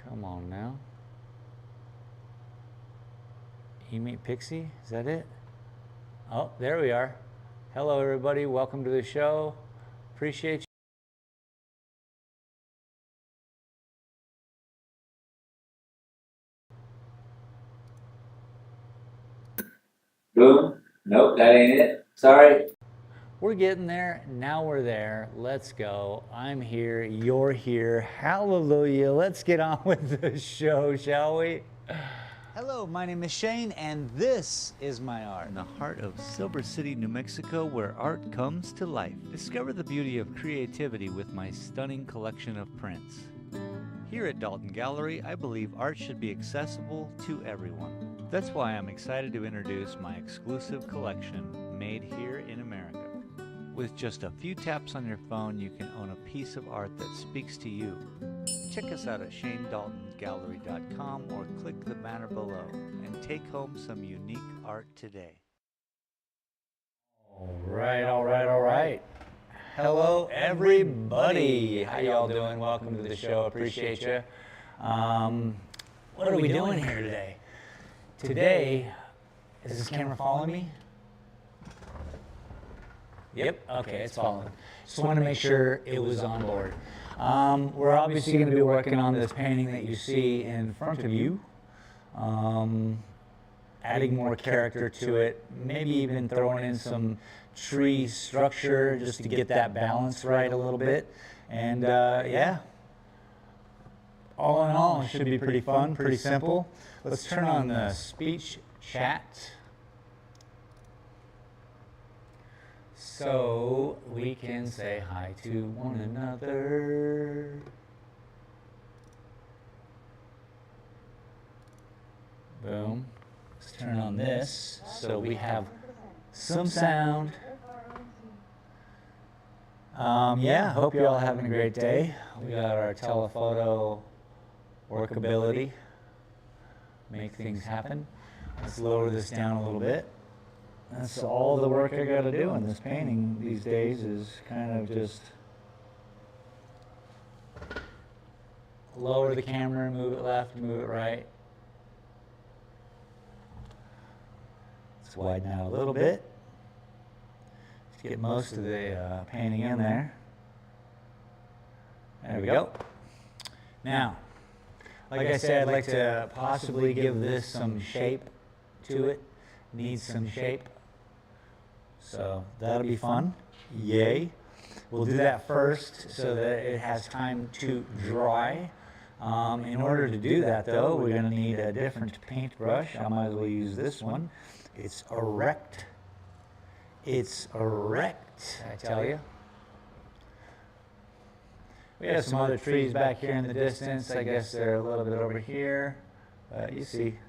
Come on now. You meet Pixie? Is that it? Oh, there we are. Hello, everybody. Welcome to the show. Appreciate you. Boom. Nope, that ain't it. Sorry. We're getting there. Now we're there. Let's go. I'm here. You're here. Hallelujah. Let's get on with the show, shall we? Hello, my name is Shane, and this is my art. In the heart of Silver City, New Mexico, where art comes to life. Discover the beauty of creativity with my stunning collection of prints. Here at Dalton Gallery, I believe art should be accessible to everyone. That's why I'm excited to introduce my exclusive collection, made here in America. With just a few taps on your phone, you can own a piece of art that speaks to you. Check us out at shanedaltongallery.com or click the banner below and take home some unique art today. All right. Hello, everybody. How y'all doing? Welcome to the show. Appreciate you. What are we doing here today? Today, is this camera following me? Yep, okay, it's following. Just wanted to make sure it was on board. We're obviously going to be working on this painting that you see in front of you. Adding more character to it, maybe even throwing in some tree structure just to get that balance right a little bit. And yeah, all in all, it should be pretty fun, pretty simple. Let's turn on the speech chat so we can say hi to one another. Boom. Let's turn on this so we have some sound. Yeah, hope you're all having a great day. We got our telephoto workability. Make things happen. Let's lower this down a little bit. That's all the work I got to do in this painting these days is kind of just lower the camera, move it left, move it right. Let's widen out a little bit to get most of the painting in there. There we go. Now, like I said, I'd like to possibly give this some shape to it. Needs some shape. So that'll be fun. Yay. We'll do that first so that it has time to dry. In order to do that, though, we're going to need a different paintbrush. I might as well use this one. It's erect. It's erect, I tell you. We have some other trees back here in the distance. I guess they're a little bit over here. But you see.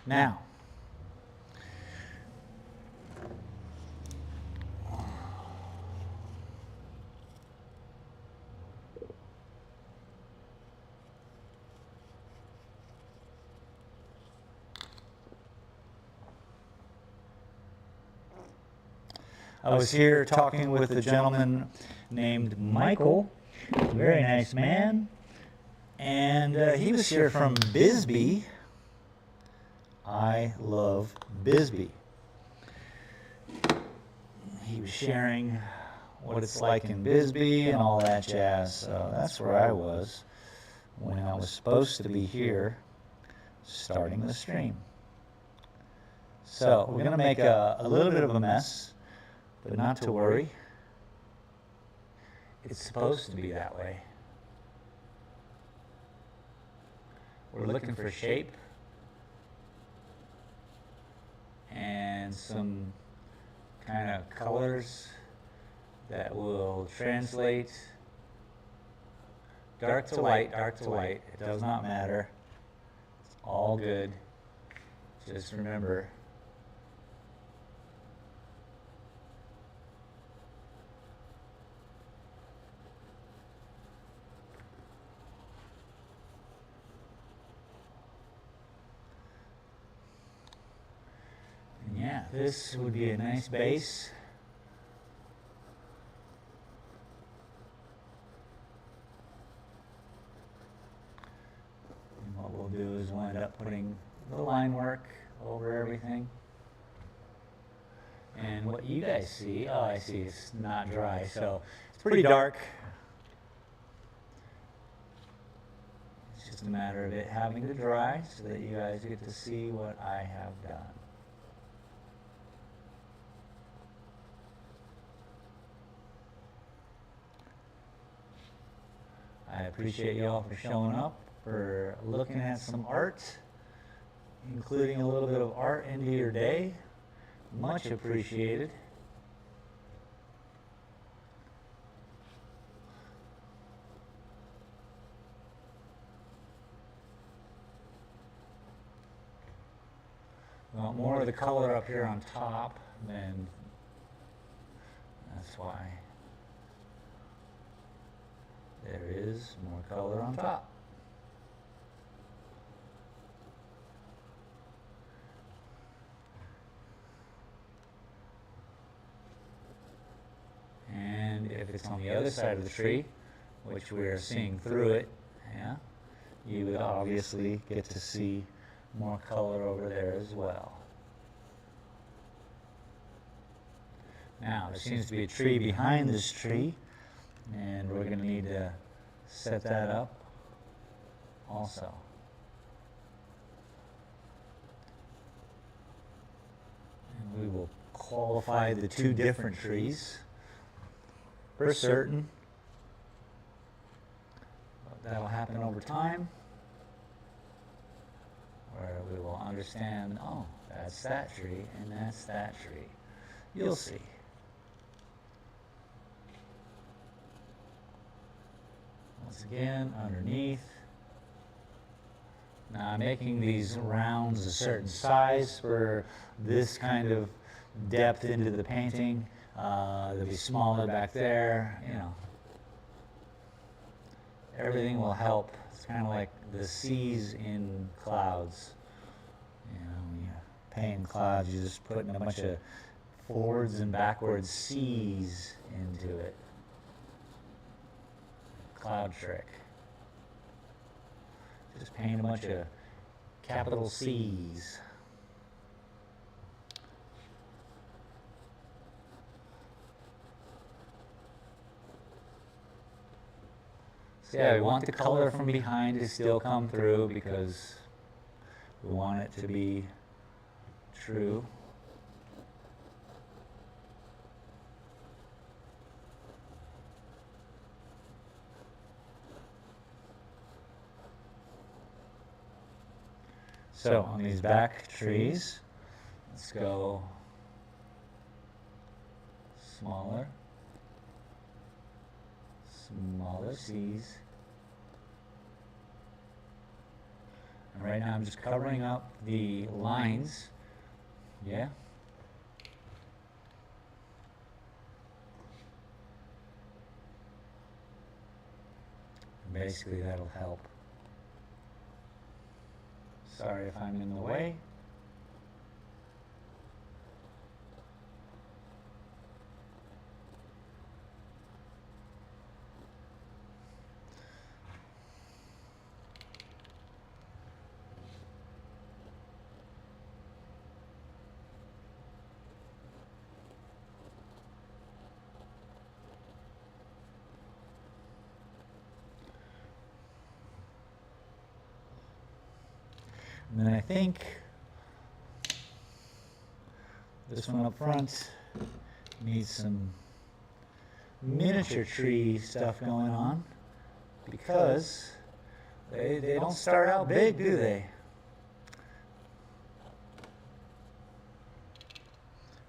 Now, I was here talking with a gentleman named Michael, very nice man, and he was here from Bisbee. I love Bisbee. He was sharing what it's like in Bisbee and all that jazz, so that's where I was when I was supposed to be here starting the stream. So we're going to make a little bit of a mess, but not to worry. It's supposed to be that way. We're looking for shape and some kind of colors that will translate dark to light, dark to light. It does not matter. It's all good. Just remember, yeah, this would be a nice base. up putting the line work over everything. And what you guys see, oh, I see it's not dry, so it's pretty dark. It's just a matter of it having to dry so that you guys get to see what I have done. I appreciate you all for showing up, for looking at some art, including a little bit of art into your day. Much appreciated. We want more of the color up here on top, then that's why. There is more color on top. And if it's on the other side of the tree, which we're seeing through it, yeah, you would obviously get to see more color over there as well. Now, there seems to be a tree behind this tree, and we're going to need to set that up also. And we will qualify the two different trees for certain. But that'll happen over time, where we will understand, oh, that's that tree and that's that tree. You'll see. Once again, underneath. Now I'm making these rounds a certain size for this kind of depth into the painting. They'll be smaller back there, you know. Everything will help. It's kind of like the seas in clouds. You know, when you paint clouds, you're just putting a bunch of forwards and backwards seas into it. Cloud trick. Just paint a bunch of capital C's. So yeah, we want the color from behind to still come through because we want it to be true. So on these back trees, let's go smaller, smaller C's. And right now I'm just covering up the lines, yeah? And basically that'll help. Sorry if I'm in the way. And then I think this one up front needs some miniature tree stuff going on because they don't start out big, do they?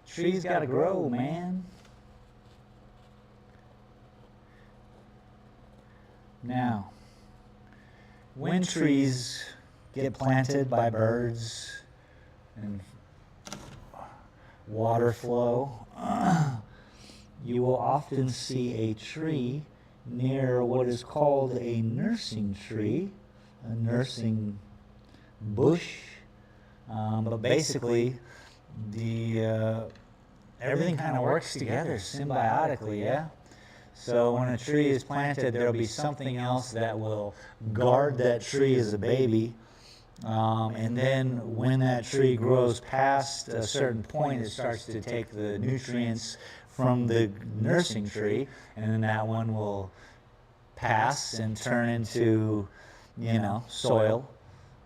Trees gotta grow, man. Now, when trees get planted by birds and water flow, you will often see a tree near what is called a nursing tree, a nursing bush. But basically, everything kind of works together symbiotically, yeah? So when a tree is planted, there'll be something else that will guard that tree as a baby. And then when that tree grows past a certain point, it starts to take the nutrients from the nursing tree, and then that one will pass and turn into, soil,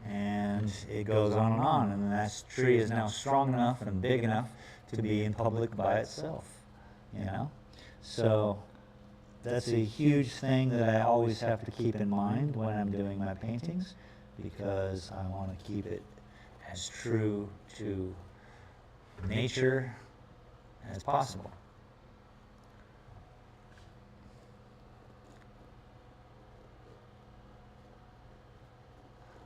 and it goes on, and that tree is now strong enough and big enough to be in public by itself, So that's a huge thing that I always have to keep in mind when I'm doing my paintings, because I want to keep it as true to nature as possible.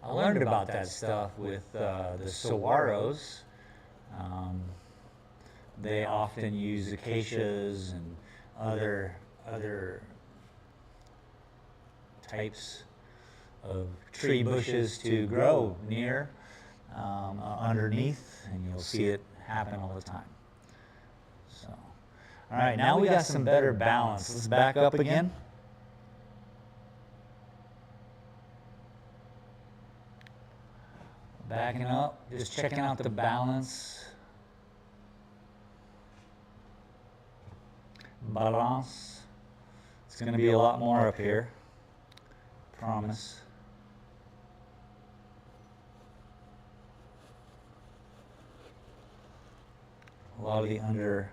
I learned about that stuff with the saguaros. They often use acacias and other types of tree bushes to grow near, underneath, and you'll see it happen all the time. So, all right, now we got some better balance. Let's back up again. Backing up, just checking out the balance. Balance. It's going to be a lot more up here. Promise. A lot of the undergrowth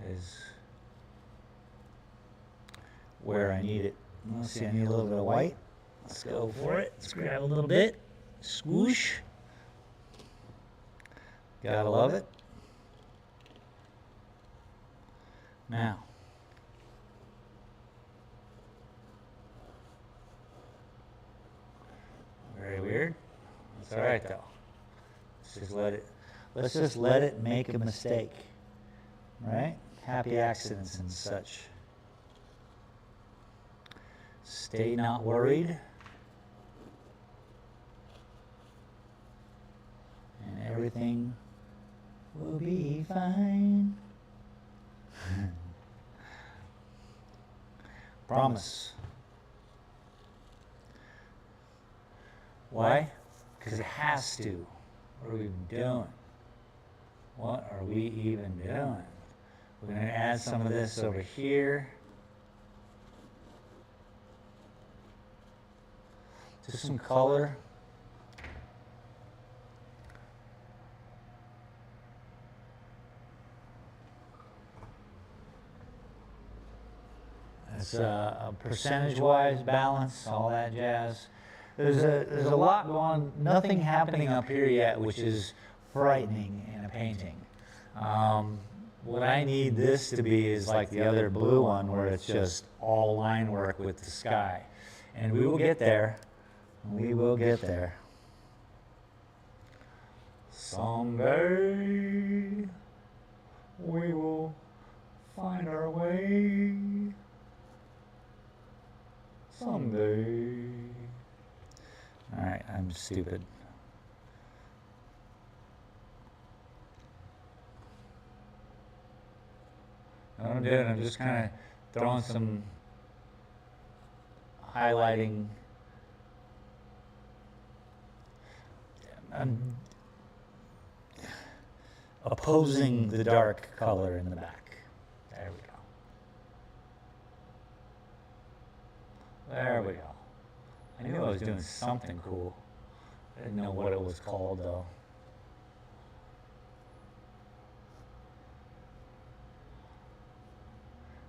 is where I need it. Let's see, I need a little bit of white. Let's go for it. Let's grab a little bit. Swoosh. Gotta love it. Now, very weird. It's all right though. Let's just let it make a mistake, right? Happy accidents and such. Stay not worried. And everything will be fine. Promise. Why? Because it has to. What are we even doing? What are we even doing? We're going to add some of this over here. Just some color. It's a percentage-wise balance, all that jazz. There's a lot going, nothing happening up here yet, which is frightening in a painting. What I need this to be is like the other blue one, where it's just all line work with the sky. And we will get there. We will get there. Someday we will find our way. Someday. All right, I'm stupid. What I'm doing, I'm just kind of throwing some highlighting. I'm opposing the dark color in the back. There we go. There we go. I knew I was doing something cool. I didn't know what it was called, though.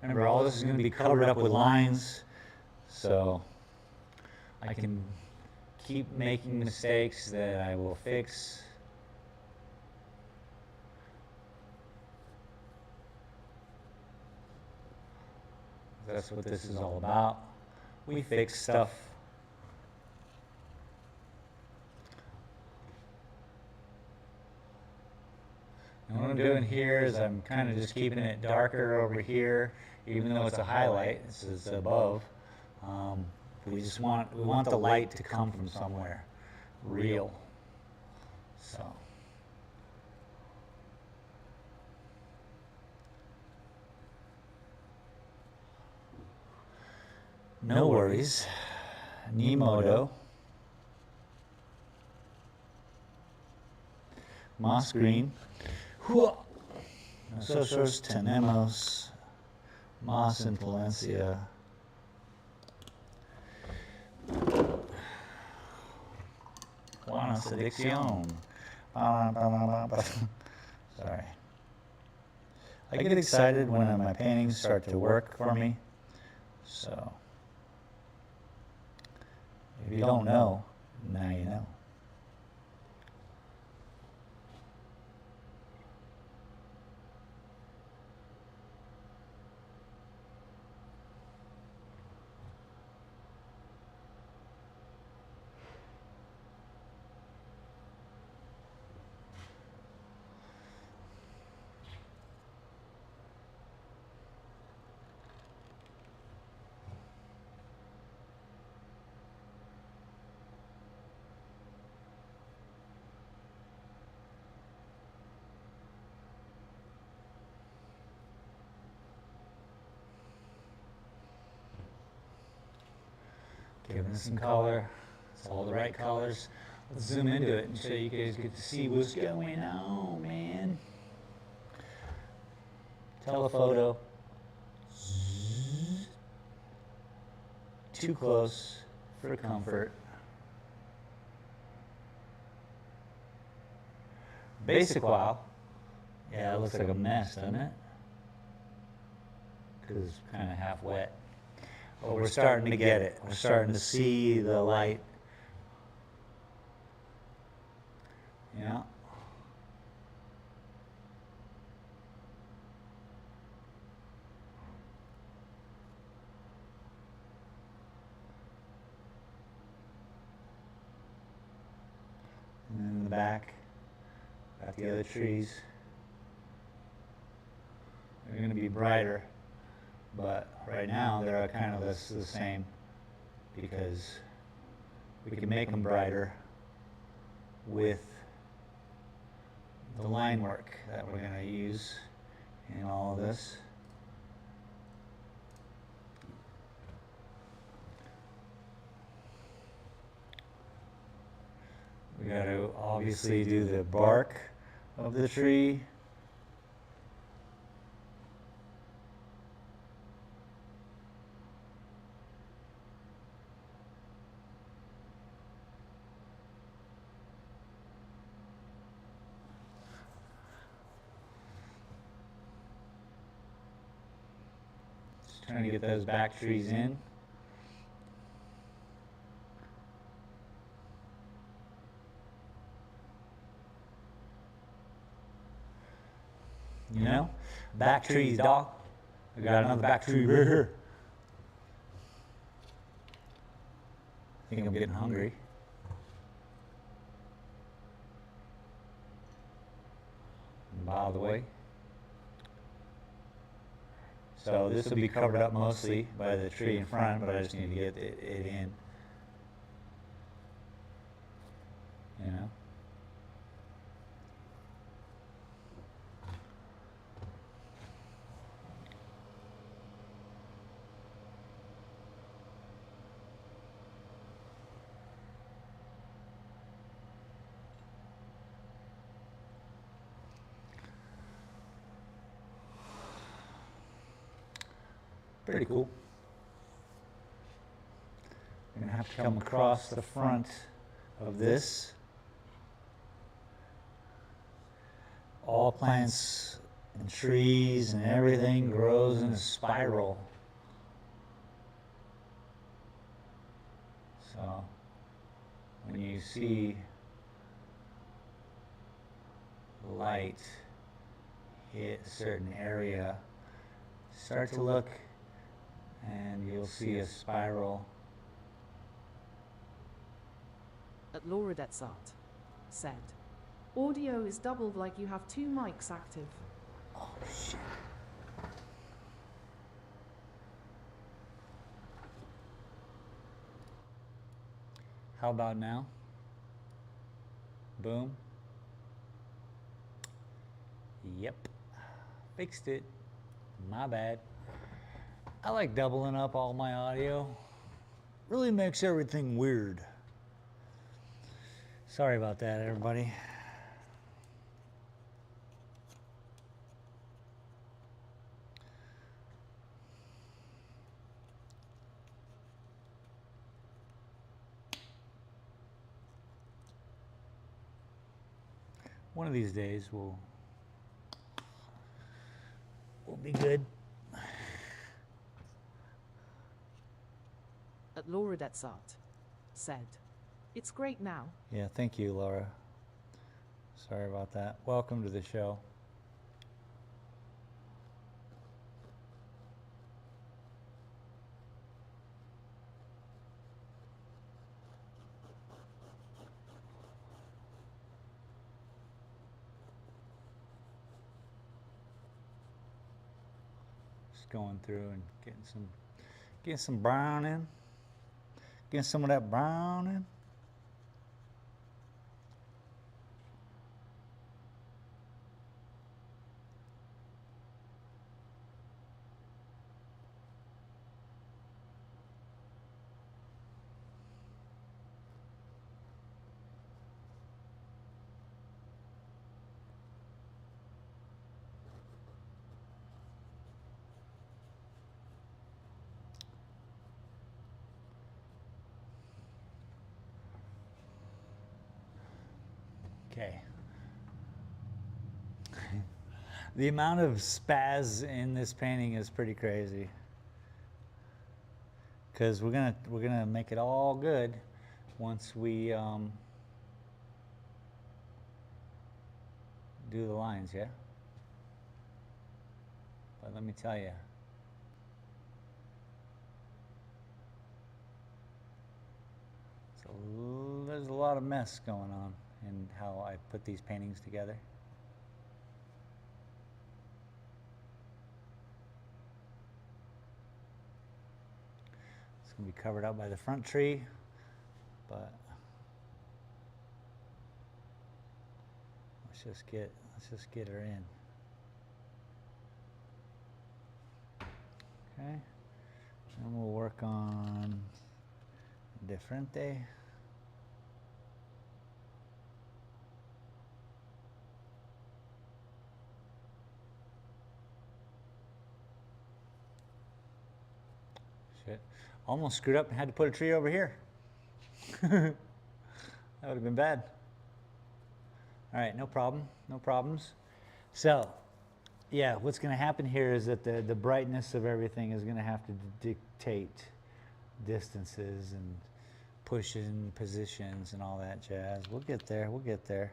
Remember, all this is going to be covered up with lines, so I can keep making mistakes that I will fix. That's what this is all about. We fix stuff. And what I'm doing here is I'm kind of just keeping it darker over here, even though it's a highlight. This is above. We want the light to come from somewhere real. So. No worries. Ni modo. moss green. Nosotros tenemos más influencia. Buenas adicción. Sorry. I get excited when my paintings start to work for me. So, if you don't know, now you know. Giving it some color. It's all the right colors. Let's zoom into it and so you guys get to see what's going on, man. Telephoto. Too close for comfort. Basic wow. Yeah, it looks like a mess, doesn't it? Because it's kind of half wet. But we're starting to get it. We're starting to see the light. Yeah. And then in the back, got the other trees. They're going to be brighter. But right now they're kind of the same because we can make them brighter with the line work that we're going to use in all of this. We got to obviously do the bark of the tree. Trying to get those back trees in. You know, back trees, dog. We got another back tree right here. I think I'm getting hungry. And by the way. So this will be covered up mostly by the tree in front, but I just need to get it in. You know? Pretty cool. We're going to have to come across the front of this. All plants and trees and everything grows in a spiral. So when you see light hit a certain area, start to look and you'll see a spiral. At Lauradet's Art said, audio is doubled like you have two mics active. Oh shit. How about now? Boom. Yep. Fixed it. My bad. I like doubling up all my audio. Really makes everything weird. Sorry about that, everybody. One of these days we'll be good. At Lauradet's Art said, "It's great now." Yeah, thank you, Laura. Sorry about that. Welcome to the show. Just going through and getting some brown in. Getting some of that brown in. Okay. The amount of spaz in this painting is pretty crazy. Because we're gonna make it all good once we do the lines, yeah? But let me tell you, there's a lot of mess going on in how I put these paintings together. It's gonna be covered up by the front tree, but let's just get her in. Okay, and we'll work on Differente. Shit, almost screwed up and had to put a tree over here. That would have been bad. All right, no problem, no problems. So, yeah, what's going to happen here is that the brightness of everything is going to have to dictate distances and pushing positions and all that jazz. We'll get there, we'll get there.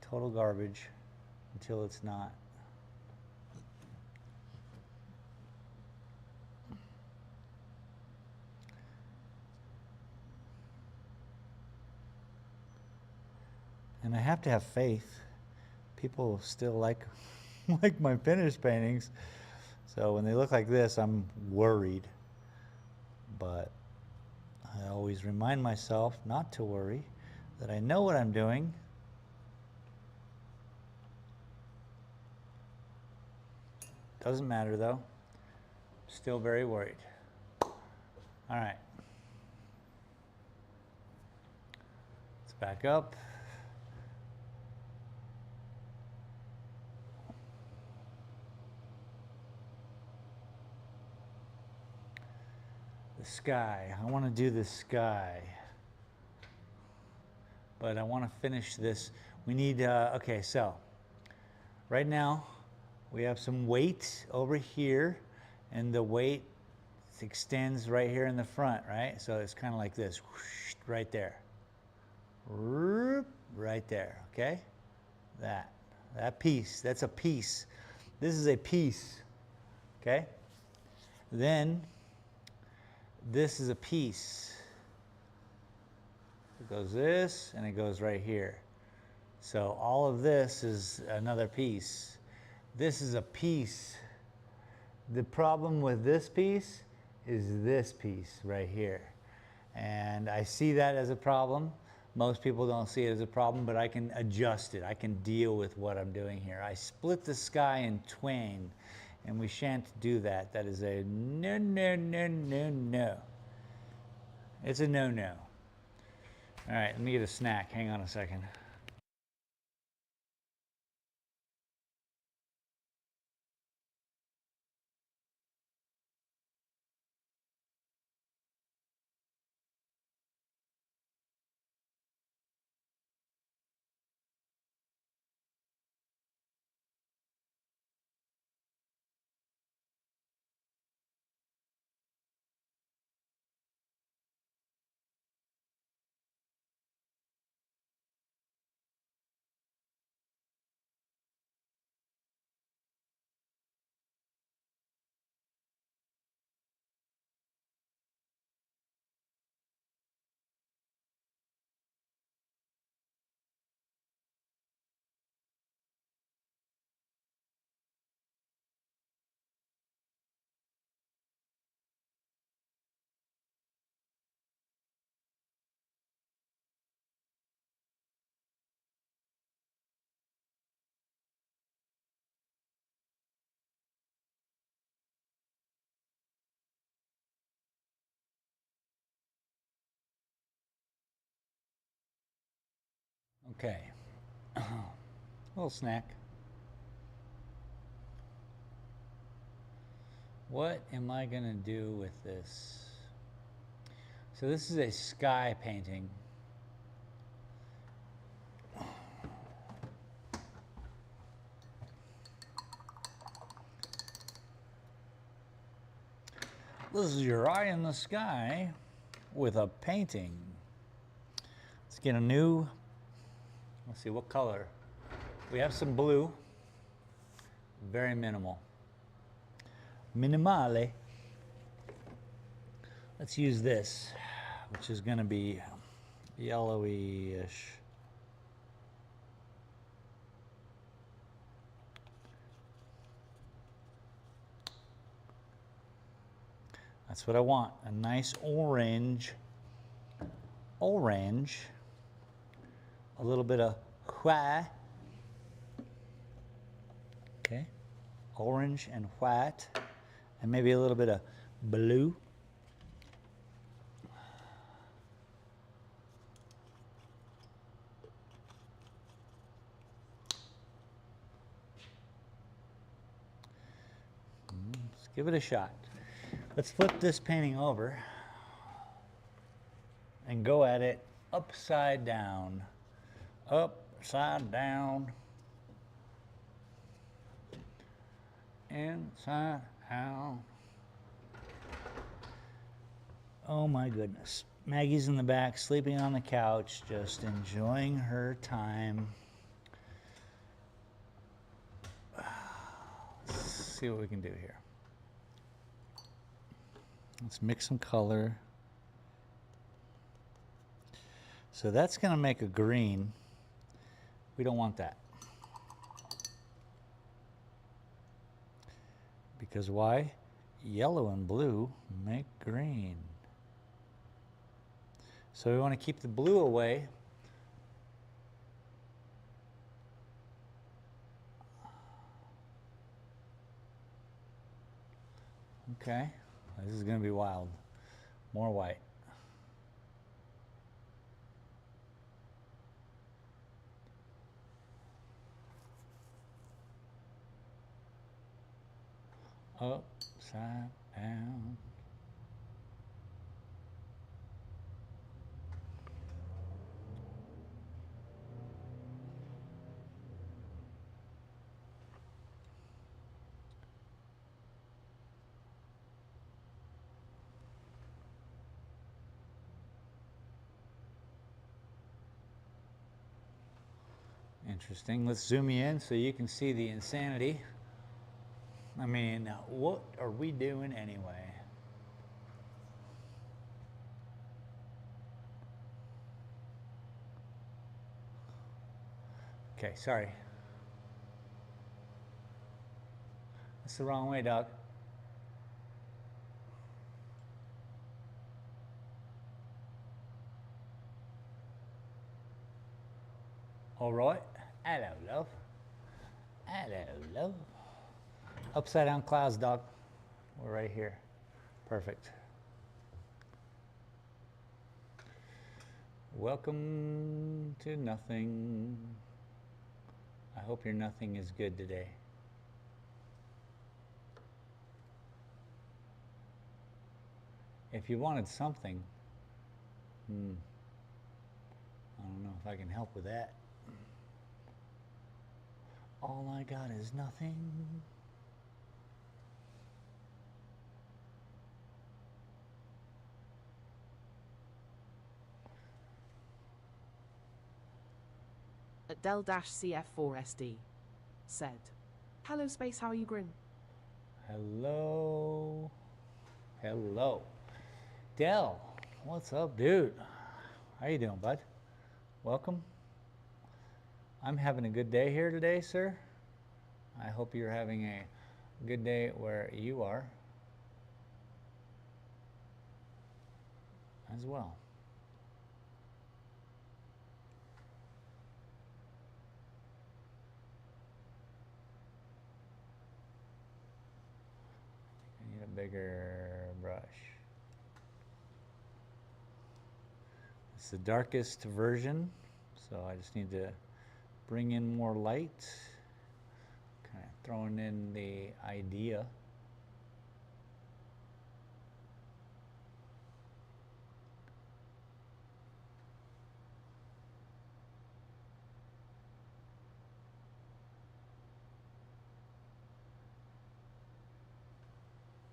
Total garbage until it's not. And I have to have faith. People still like like my finished paintings. So when they look like this, I'm worried. But I always remind myself not to worry, that I know what I'm doing. Doesn't matter though. Still very worried. All right. Let's back up. The sky. I want to do the sky. But I want to finish this. We need, okay, so right now we have some weight over here, and the weight extends right here in the front, right? So it's kind of like this, whoosh, right there. Right there, okay? That piece, that's a piece. This is a piece, okay? Then this is a piece. It goes this, and it goes right here. So all of this is another piece. This is a piece. The problem with this piece is this piece right here. And I see that as a problem. Most people don't see it as a problem, but I can adjust it. I can deal with what I'm doing here. I split the sky in twain, and we shan't do that. That is a no, no, no, no, no. It's a no-no. All right, let me get a snack. Hang on a second. Okay. A little snack. What am I gonna do with this? So this is a sky painting. This is your eye in the sky with a painting. Let's get a new, let's see, what color? We have some blue, very minimal. Minimale. Let's use this, which is gonna be yellowy-ish. That's what I want, a nice orange, a little bit of white, okay, orange and white, and maybe a little bit of blue. Let's give it a shot. Let's flip this painting over and go at it upside down. Upside down. Inside out. Oh my goodness. Maggie's in the back, sleeping on the couch, just enjoying her time. Let's see what we can do here. Let's mix some color. So that's going to make a green. We don't want that. Because why? Yellow and blue make green. So we want to keep the blue away. Okay. This is going to be wild. More white. Upside down. Interesting. Let's zoom you in so you can see the insanity. I mean, what are we doing anyway? Okay, sorry. That's the wrong way, dog. All right. Hello, love. Hello, love. Upside down clouds, dog. We're right here. Perfect. Welcome to nothing. I hope your nothing is good today. If you wanted something, I don't know if I can help with that. All I got is nothing. At Del-CF4SD said, "Hello space, how are you, Grin?" Hello. Hello. Del, what's up, dude? How you doing, bud? Welcome. I'm having a good day here today, sir. I hope you're having a good day where you are as well. I need a bigger brush. It's the darkest version, So I just need to bring in more light, kind of throwing in the idea.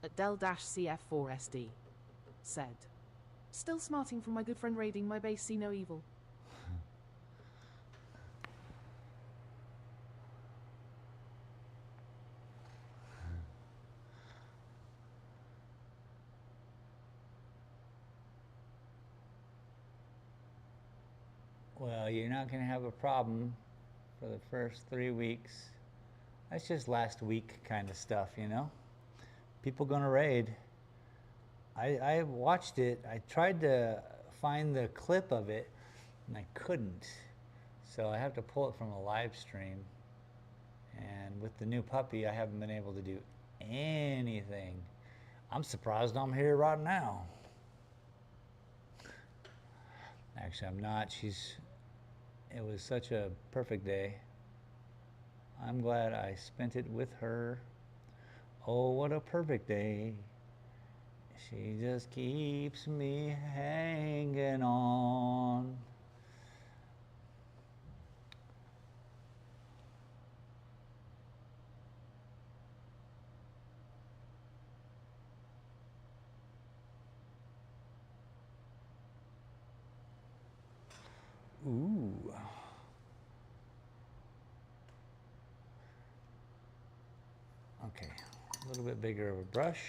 At Del-CF4SD said, still smarting from my good friend raiding my base, see no evil. Well, you're not going to have a problem for the first 3 weeks. That's just last week kind of stuff, you know? People gonna raid. I watched it. I tried to find the clip of it, and I couldn't. So I have to pull it from a live stream. And with the new puppy, I haven't been able to do anything. I'm surprised I'm here right now. Actually, I'm not. It was such a perfect day. I'm glad I spent it with her. Oh, what a perfect day. She just keeps me hanging on. Ooh. Okay, a little bit bigger of a brush.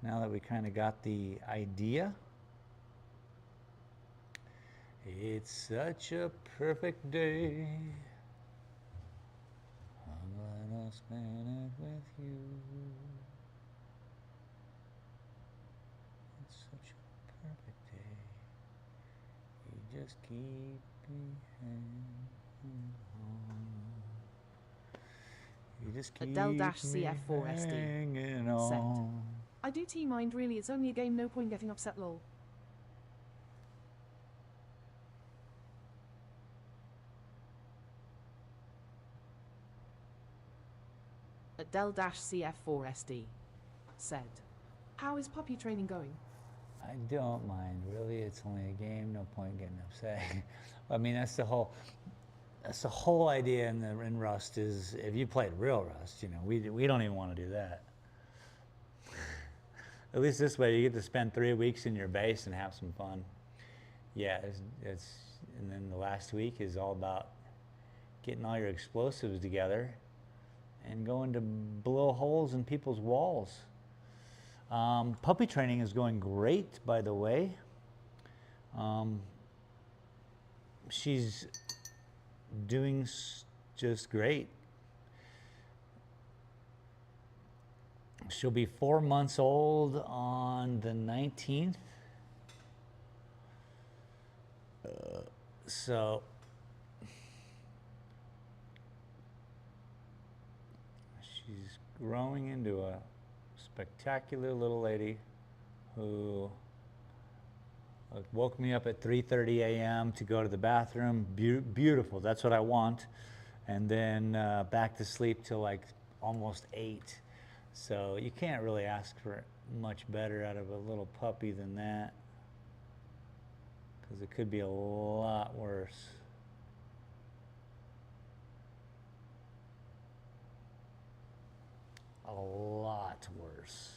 Now that we kind of got the idea. It's such a perfect day. I'm glad I spent it with you. It's such a perfect day. You just keep me hanging on. You just keep Del-CF4SD hanging said, on. I do T-mind really, it's only a game, no point getting upset lol. At Del-CF4SD said, how is puppy training going? I don't mind, really. It's only a game. No point getting upset. I mean, that's the whole idea in Rust is if you played real Rust, you know, we don't even want to do that. At least this way, you get to spend 3 weeks in your base and have some fun. Yeah, and then the last week is all about getting all your explosives together and going to blow holes in people's walls. Puppy training is going great, by the way. She's doing just great. She'll be 4 months old on the 19th. So she's growing into a spectacular little lady who woke me up at 3:30 a.m. to go to the bathroom. Beautiful, that's what I want. And then back to sleep till like almost 8. So you can't really ask for much better out of a little puppy than that, because it could be a lot worse. A lot worse.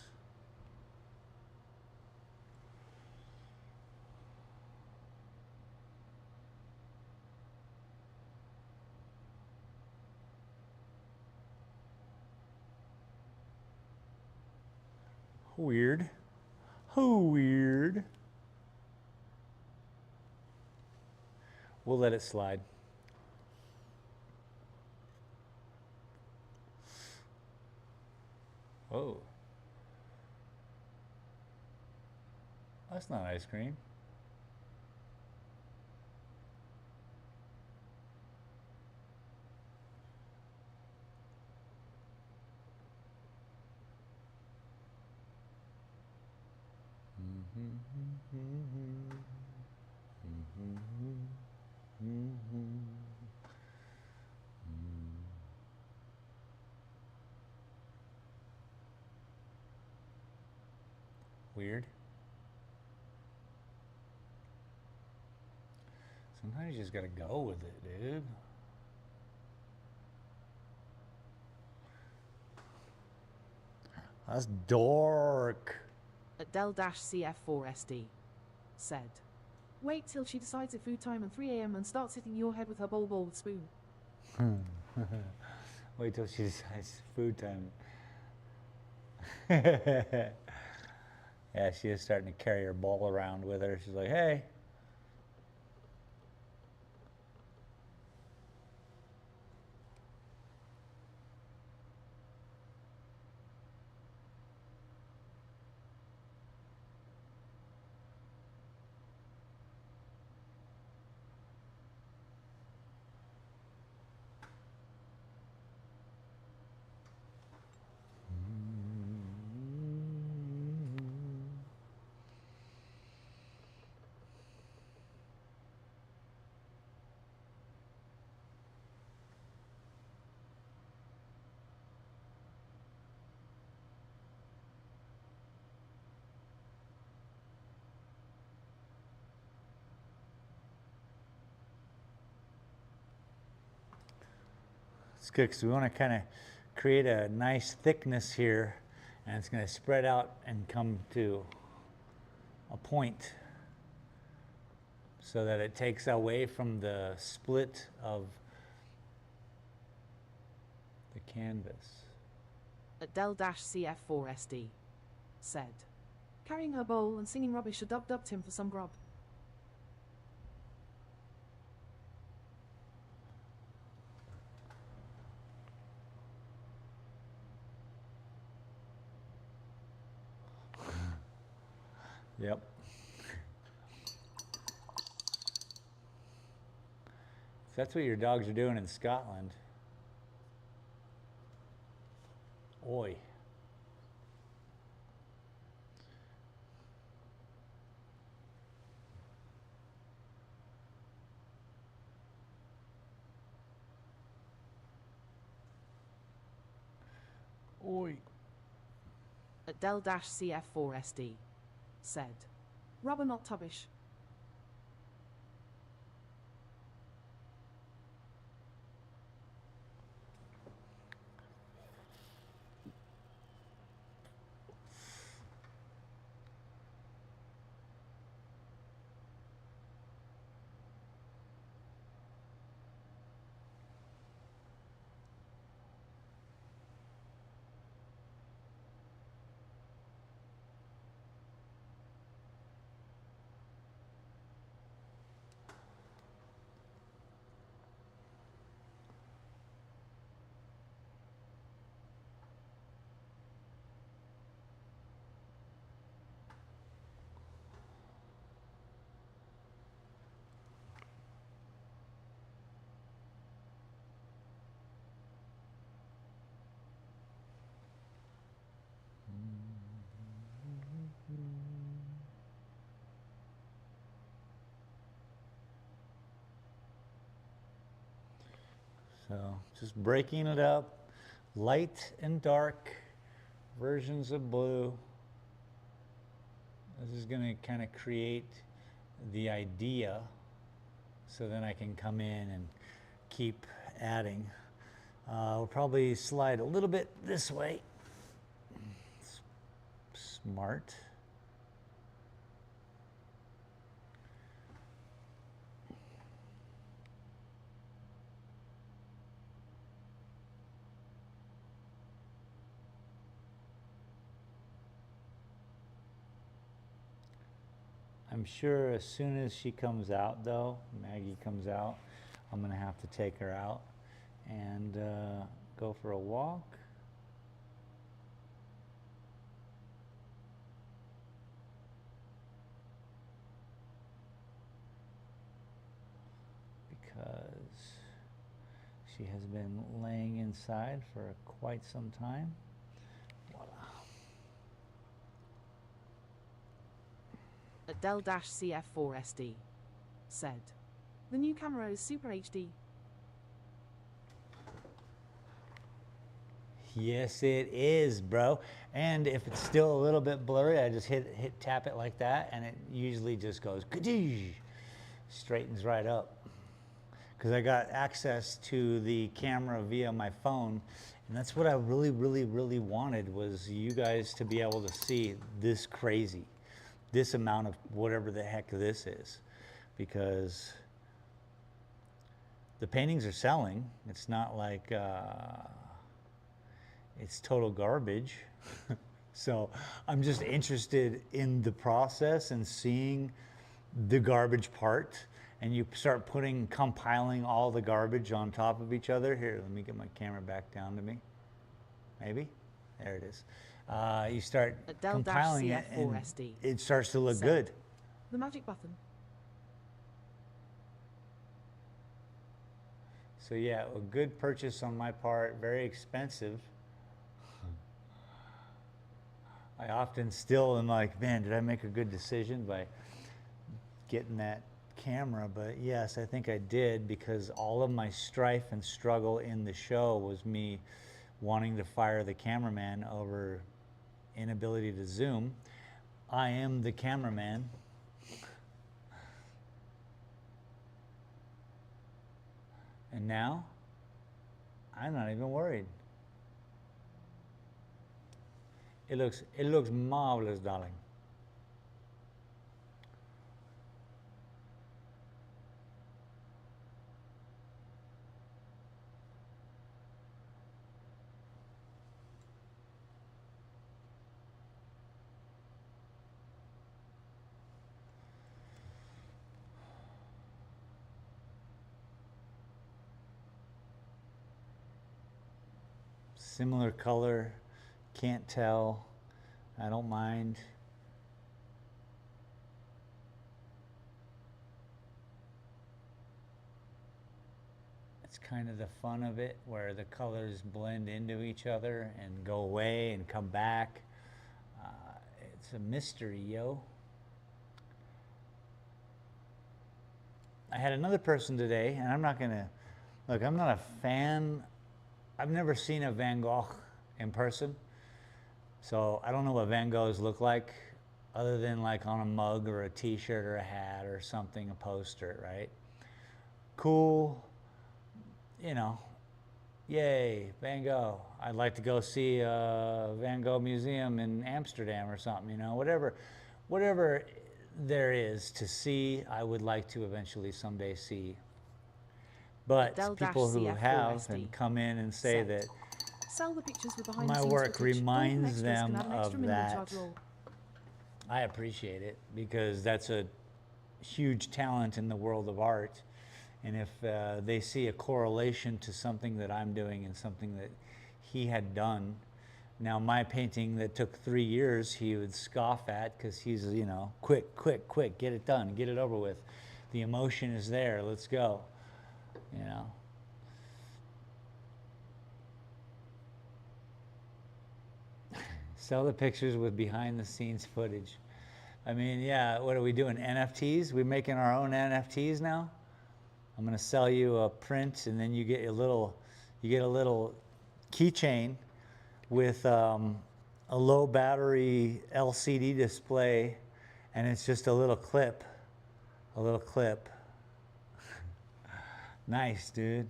Weird. Who weird? We'll let it slide. Oh. That's not ice cream. Weird. Sometimes you just gotta go with it, dude. That's dork. Adele-CF4SD said, wait till she decides it's food time at 3 a.m. and starts hitting your head with her bowl with spoon. Wait till she decides food time. Yeah, she is starting to carry her bowl around with her. She's like, hey. It's good because we want to kind of create a nice thickness here, and it's going to spread out and come to a point so that it takes away from the split of the canvas. Adele-CF4SD said, carrying her bowl and singing rubbish dubbed him for some grub. Yep. If that's what your dogs are doing in Scotland, oi. Oi. Adele-CF4SD said, rubber not tubbish. So just breaking it up, light and dark versions of blue. This is going to kind of create the idea, so then I can come in and keep adding. We'll probably slide a little bit this way. Smart. I'm sure as soon as she comes out, though, Maggie comes out, I'm going to have to take her out and go for a walk. Because she has been laying inside for quite some time. Voila. Adele-CF4SD said, The new camera is Super HD. Yes, it is, bro. And if it's still a little bit blurry, I just tap it like that, and it usually just goes kadoosh, straightens right up. Because I got access to the camera via my phone, and that's what I really, really, really wanted, was you guys to be able to see this crazy, this amount of whatever the heck this is, because the paintings are selling. It's not like it's total garbage. So I'm just interested in the process and seeing the garbage part, and you start compiling all the garbage on top of each other. Here, let me get my camera back down to me. Maybe? There it is. You start compiling it, and it starts to look good. The magic button. So yeah, a good purchase on my part, very expensive. I often still am like, man, did I make a good decision by getting that camera? But yes, I think I did, because all of my strife and struggle in the show was me wanting to fire the cameraman over inability to zoom. I am the cameraman. And now, I'm not even worried. It looks marvelous, darling. Similar color, can't tell, I don't mind. It's kind of the fun of it, where the colors blend into each other and go away and come back. It's a mystery, yo. I had another person today, and I'm not gonna, look, I'm not a fan. I've never seen a Van Gogh in person, so I don't know what Van Goghs look like, other than like on a mug or a t-shirt or a hat or something, a poster, right? Cool, you know, yay, Van Gogh. I'd like to go see a Van Gogh museum in Amsterdam or something, you know, whatever there is to see, I would like to eventually someday see. But people who have and come in and say that Sell the pictures with my work reminds them of that, I appreciate it, because that's a huge talent in the world of art. And if they see a correlation to something that I'm doing and something that he had done, now my painting that took 3 years, he would scoff at, because he's, you know, quick, get it done, get it over with. The emotion is there, let's go. You know, sell the pictures with behind the scenes footage. I mean, yeah, what are we doing? NFTs? We're making our own NFTs now? I'm gonna sell you a print, and then you get a little keychain with a low battery LCD display, and it's just a little clip. Nice, dude.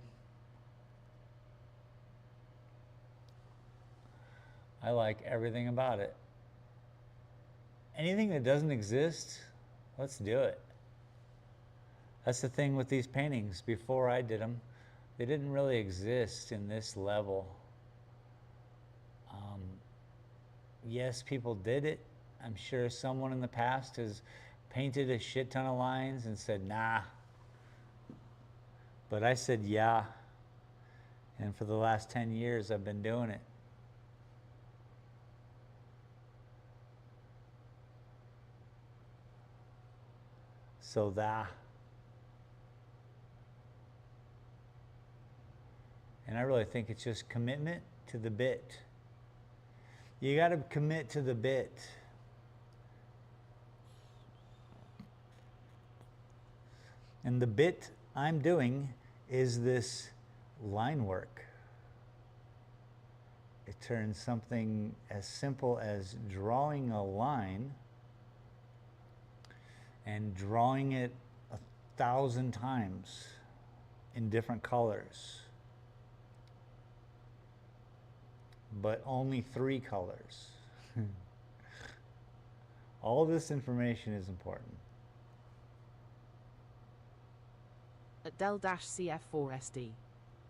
I like everything about it. Anything that doesn't exist, let's do it. That's the thing with these paintings. Before I did them, they didn't really exist in this level. Yes, people did it. I'm sure someone in the past has painted a shit ton of lines and said, nah. But I said, yeah. And for the last 10 years, I've been doing it. So that. And I really think it's just commitment to the bit. You got to commit to the bit. And the bit I'm doing is this line work. It turns something as simple as drawing a line and drawing it 1,000 times in different colors, but only 3 colors. All this information is important. At Del-CF4SD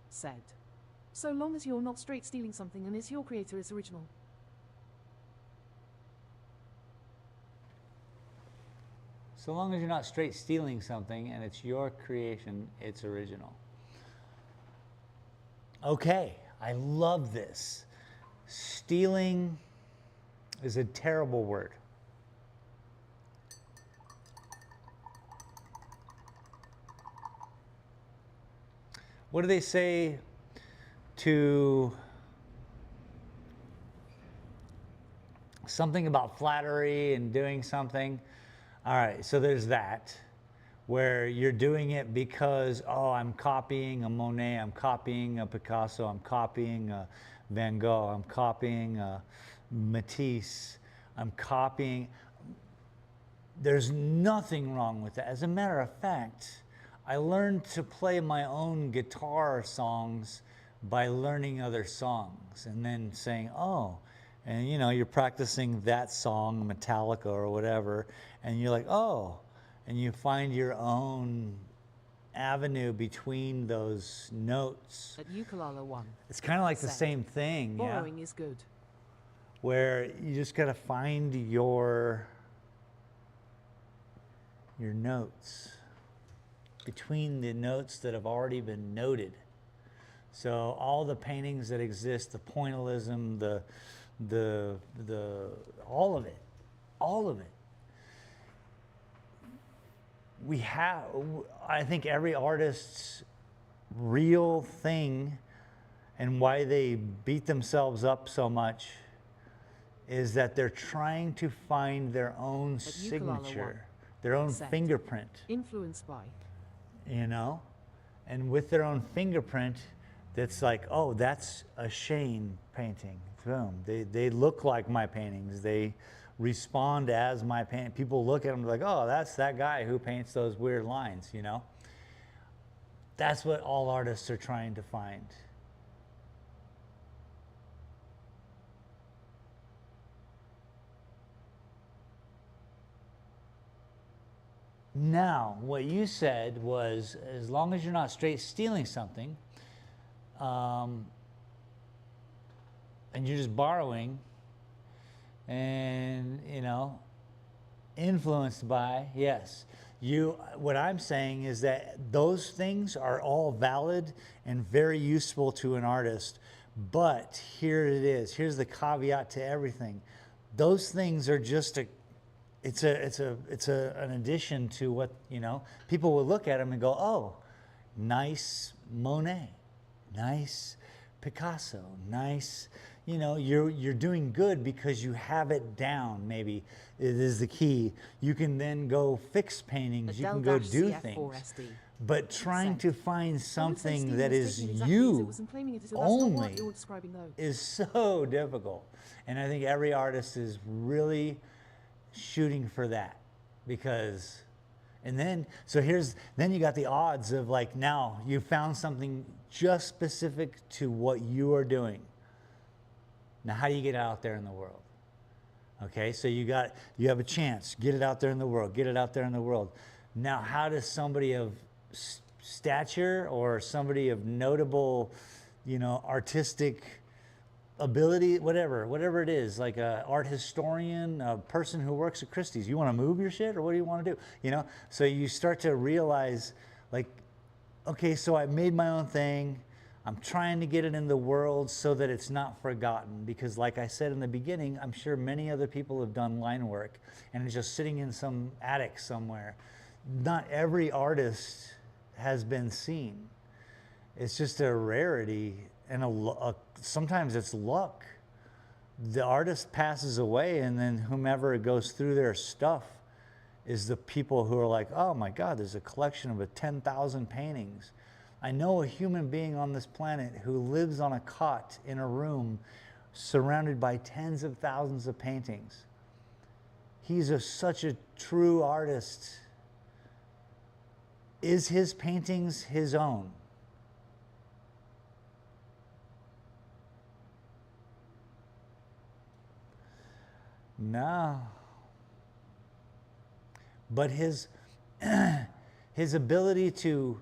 said, so long as you're not straight stealing something and it's your creator, it's original. So long as you're not straight stealing something and it's your creation, it's original. Okay, I love this. Stealing is a terrible word. What do they say to something about flattery and doing something? All right, so there's that, where you're doing it because, oh, I'm copying a Monet, I'm copying a Picasso, I'm copying a Van Gogh, I'm copying a Matisse, I'm copying. There's nothing wrong with that. As a matter of fact, I learned to play my own guitar songs by learning other songs and then saying, oh, and you know, you're practicing that song, Metallica or whatever, and you're like, oh, and you find your own avenue between those notes. At Ukulele 1. It's kind of like the said, same thing, yeah? borrowing is good. Where you just got to find your notes between the notes that have already been noted. So all the paintings that exist, the pointillism, all of it. We have, I think every artist's real thing and why they beat themselves up so much is that they're trying to find their own signature, their own fingerprint. Influenced by. You know? And with their own fingerprint, that's like, oh, that's a Shane painting. Boom. They look like my paintings. They respond as my painting. People look at them like, oh, that's that guy who paints those weird lines, you know? That's what all artists are trying to find. Now, what you said was, as long as you're not straight stealing something, and you're just borrowing, and, you know, influenced by, yes. What I'm saying is that those things are all valid and very useful to an artist, but here it is. Here's the caveat to everything. Those things are just it's an addition to what, you know, people will look at them and go, oh, nice Monet, nice Picasso, nice, you know, you're doing good because you have it down. Maybe it is the key. You can then go fix paintings, you can go do things. But trying to find something that is you only is so difficult. And I think every artist is really shooting for that, because, and then, so then you got the odds of like, now you found something just specific to what you are doing. Now, how do you get it out there in the world? Okay, so you have a chance, get it out there in the world, get it out there in the world. Now, how does somebody of stature or somebody of notable, you know, artistic ability, whatever it is, like an art historian, a person who works at Christie's, you want to move your shit, or what do you want to do? You know, so you start to realize, like, okay, so I made my own thing. I'm trying to get it in the world so that it's not forgotten, because like I said in the beginning, I'm sure many other people have done line work and it's just sitting in some attic somewhere. Not every artist has been seen. It's just a rarity, and sometimes it's luck. The artist passes away, and then whomever goes through their stuff is the people who are like, oh my God, there's a collection of 10,000 paintings. I know a human being on this planet who lives on a cot in a room surrounded by tens of thousands of paintings. He's such a true artist. Is his paintings his own? No. But his ability to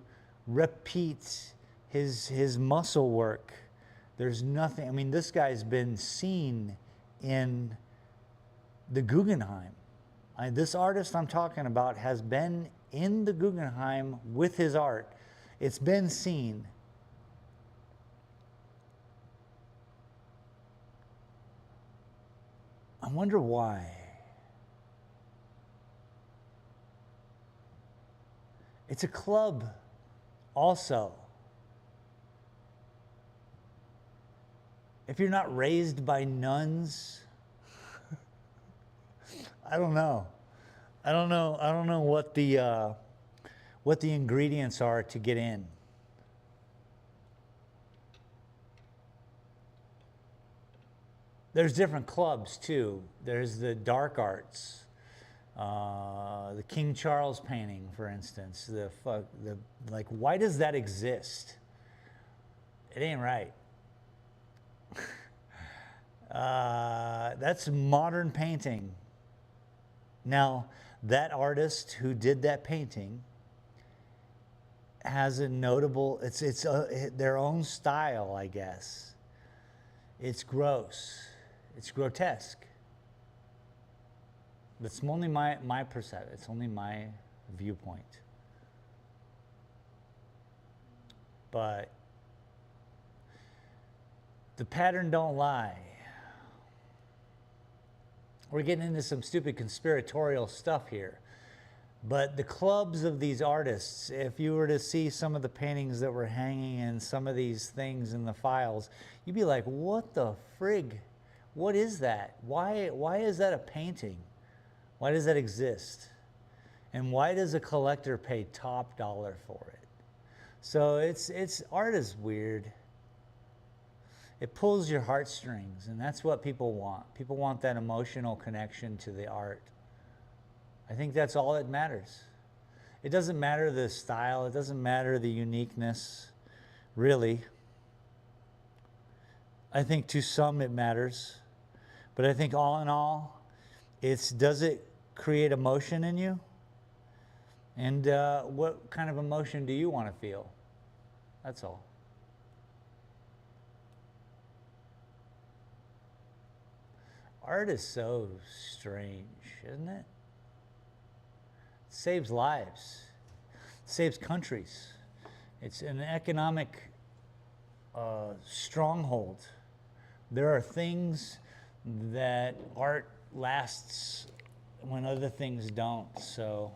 repeat his muscle work, there's nothing. I mean, this guy's been seen in the Guggenheim. This artist I'm talking about has been in the Guggenheim with his art. It's been seen. I wonder why. It's a club also. If you're not raised by nuns, I don't know. I don't know what the ingredients are to get in. There's different clubs too. There's the dark arts, the King Charles painting, for instance. Like, why does that exist? It ain't right. That's modern painting. Now, that artist who did that painting has a notable, it's their own style, I guess. It's gross. It's grotesque. That's only my perception. It's only my viewpoint. But the pattern don't lie. We're getting into some stupid conspiratorial stuff here. But the clubs of these artists, if you were to see some of the paintings that were hanging in some of these things in the files, you'd be like, what the frig? What is that? Why is that a painting? Why does that exist? And why does a collector pay top dollar for it? So art is weird. It pulls your heartstrings, and that's what people want. People want that emotional connection to the art. I think that's all that matters. It doesn't matter the style. It doesn't matter the uniqueness, really. I think to some it matters. But I think all in all, does it create emotion in you? And what kind of emotion do you want to feel? That's all. Art is so strange, isn't it? It saves lives. It saves countries. It's an economic stronghold. There are things that art lasts when other things don't. So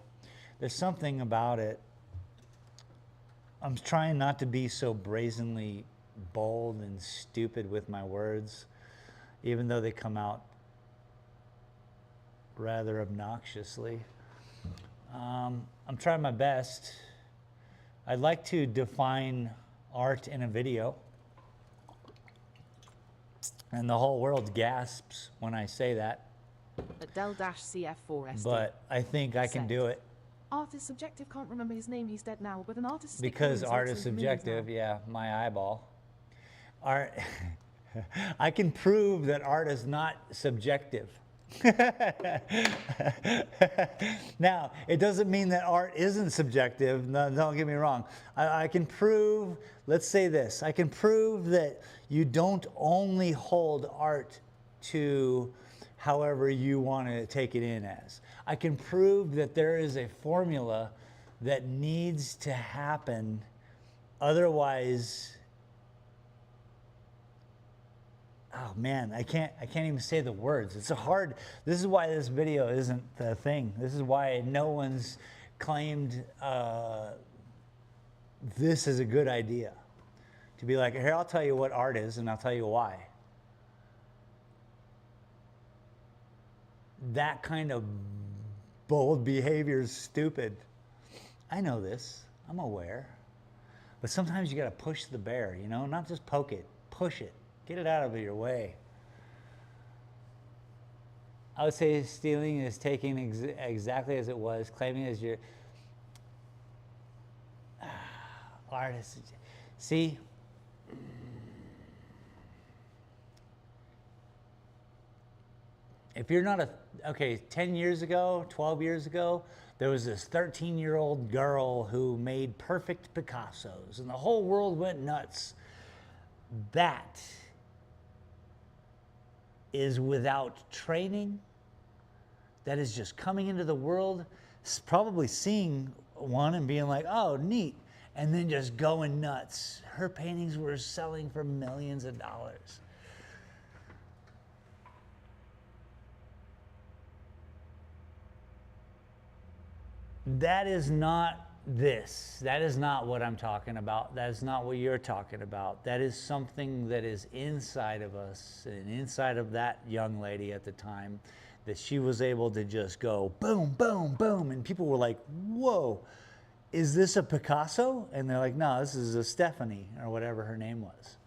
there's something about it. I'm trying not to be so brazenly bold and stupid with my words, even though they come out rather obnoxiously. I'm trying my best. I'd like to define art in a video. And the whole world gasps when I say that. Del-CF4SD. But I think I can do it. Art is subjective, can't remember his name, he's dead now, but an artist... Because art is subjective, yeah, my eyeball. Art, I can prove that art is not subjective. Now, it doesn't mean that art isn't subjective. No, don't get me wrong. I can prove, let's say this, I can prove that you don't only hold art to however you want to take it in as. I can prove that there is a formula that needs to happen, otherwise, oh man, I can't even say the words. It's hard. This is why this video isn't the thing. This is why no one's claimed this is a good idea. To be like, here, I'll tell you what art is, and I'll tell you why. That kind of bold behavior is stupid. I know this. I'm aware. But sometimes you got to push the bear, you know, not just poke it, push it, get it out of your way. I would say stealing is taking exactly as it was, claiming as your artist. See, if you're not okay, 10 years ago, 12 years ago, there was this 13-year-old girl who made perfect Picassos, and the whole world went nuts. That is without training. That is just coming into the world, probably seeing one and being like, oh, neat, and then just going nuts. Her paintings were selling for millions of dollars. That is not this. That is not what I'm talking about. That is not what you're talking about. That is something that is inside of us and inside of that young lady at the time, that she was able to just go boom, boom, boom. And people were like, whoa, is this a Picasso? And they're like, no, this is a Stephanie, or whatever her name was.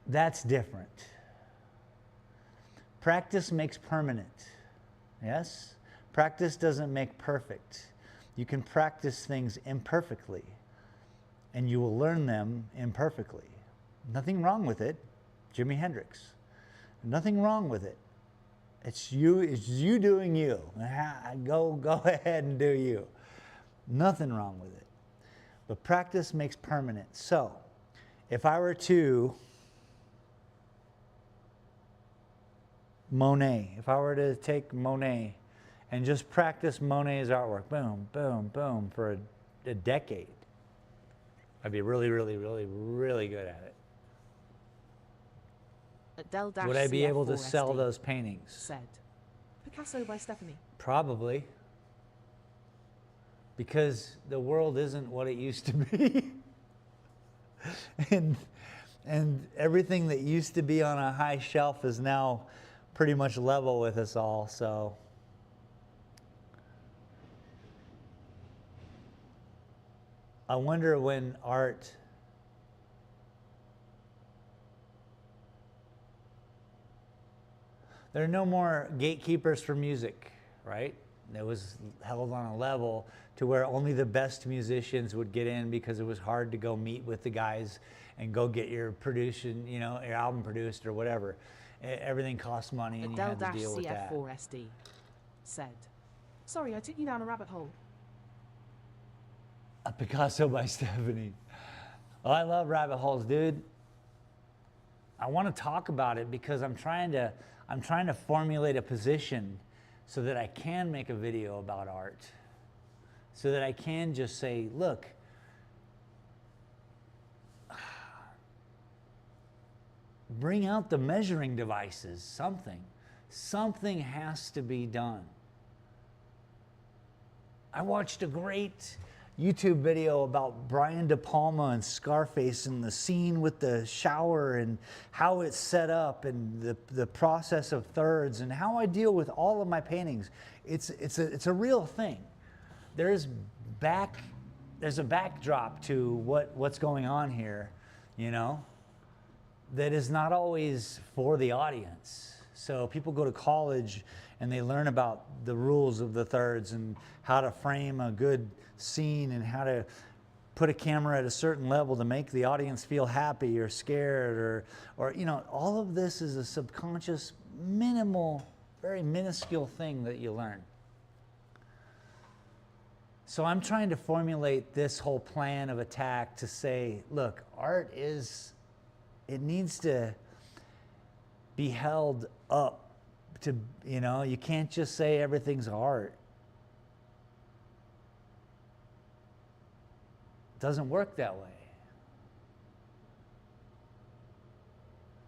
That's different. Practice makes permanent. Yes? Practice doesn't make perfect. You can practice things imperfectly, and you will learn them imperfectly. Nothing wrong with it. Jimi Hendrix. Nothing wrong with it. It's you doing you. Go ahead and do you. Nothing wrong with it. But practice makes permanent. So, if I were to Monet, if I were to take Monet and just practice Monet's artwork, boom, boom, boom, for a decade, I'd be really, really, really, really good at it. Would I be able to sell those paintings? Said. Picasso by Stephanie. Probably. Because the world isn't what it used to be. and everything that used to be on a high shelf is now pretty much level with us all, so. I wonder when art there are no more gatekeepers for music, right? It was held on a level to where only the best musicians would get in, because it was hard to go meet with the guys and go get your production, you know, your album produced or whatever. Everything cost money, and you had to deal with that. CF4SD said, sorry, I took you down a rabbit hole. A Picasso by Stephanie. Oh, I love rabbit holes, dude. I want to talk about it because I'm trying to formulate a position so that I can make a video about art. So that I can just say, look, bring out the measuring devices, something. Something has to be done. I watched a great YouTube video about Brian De Palma and Scarface and the scene with the shower and how it's set up and the process of thirds and how I deal with all of my paintings. It's a real thing. There's a backdrop to what's going on here, you know, that is not always for the audience. So people go to college and they learn about the rules of the thirds and how to frame a good scene and how to put a camera at a certain level to make the audience feel happy or scared or you know, all of this is a subconscious, minimal, very minuscule thing that you learn. So I'm trying to formulate this whole plan of attack to say, look, art it needs to be held up to, you know, you can't just say everything's art. It doesn't work that way.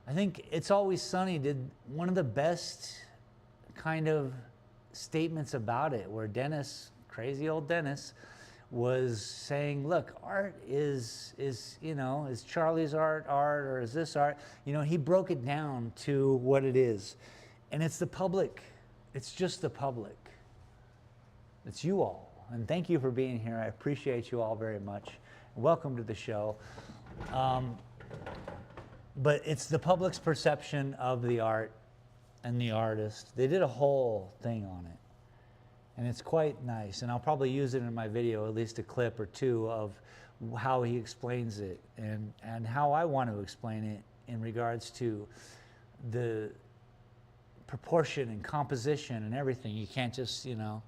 I think It's Always Sunny did one of the best kind of statements about it, where Dennis, crazy old Dennis, was saying, look, art is you know, is Charlie's art or is this art? You know, he broke it down to what it is. And it's the public. It's just the public. It's you all. And thank you for being here. I appreciate you all very much. Welcome to the show. But it's the public's perception of the art and the artist. They did a whole thing on it. And it's quite nice. And I'll probably use it in my video, at least a clip or two of how he explains it and how I want to explain it in regards to the proportion and composition and everything. You can't just, you know,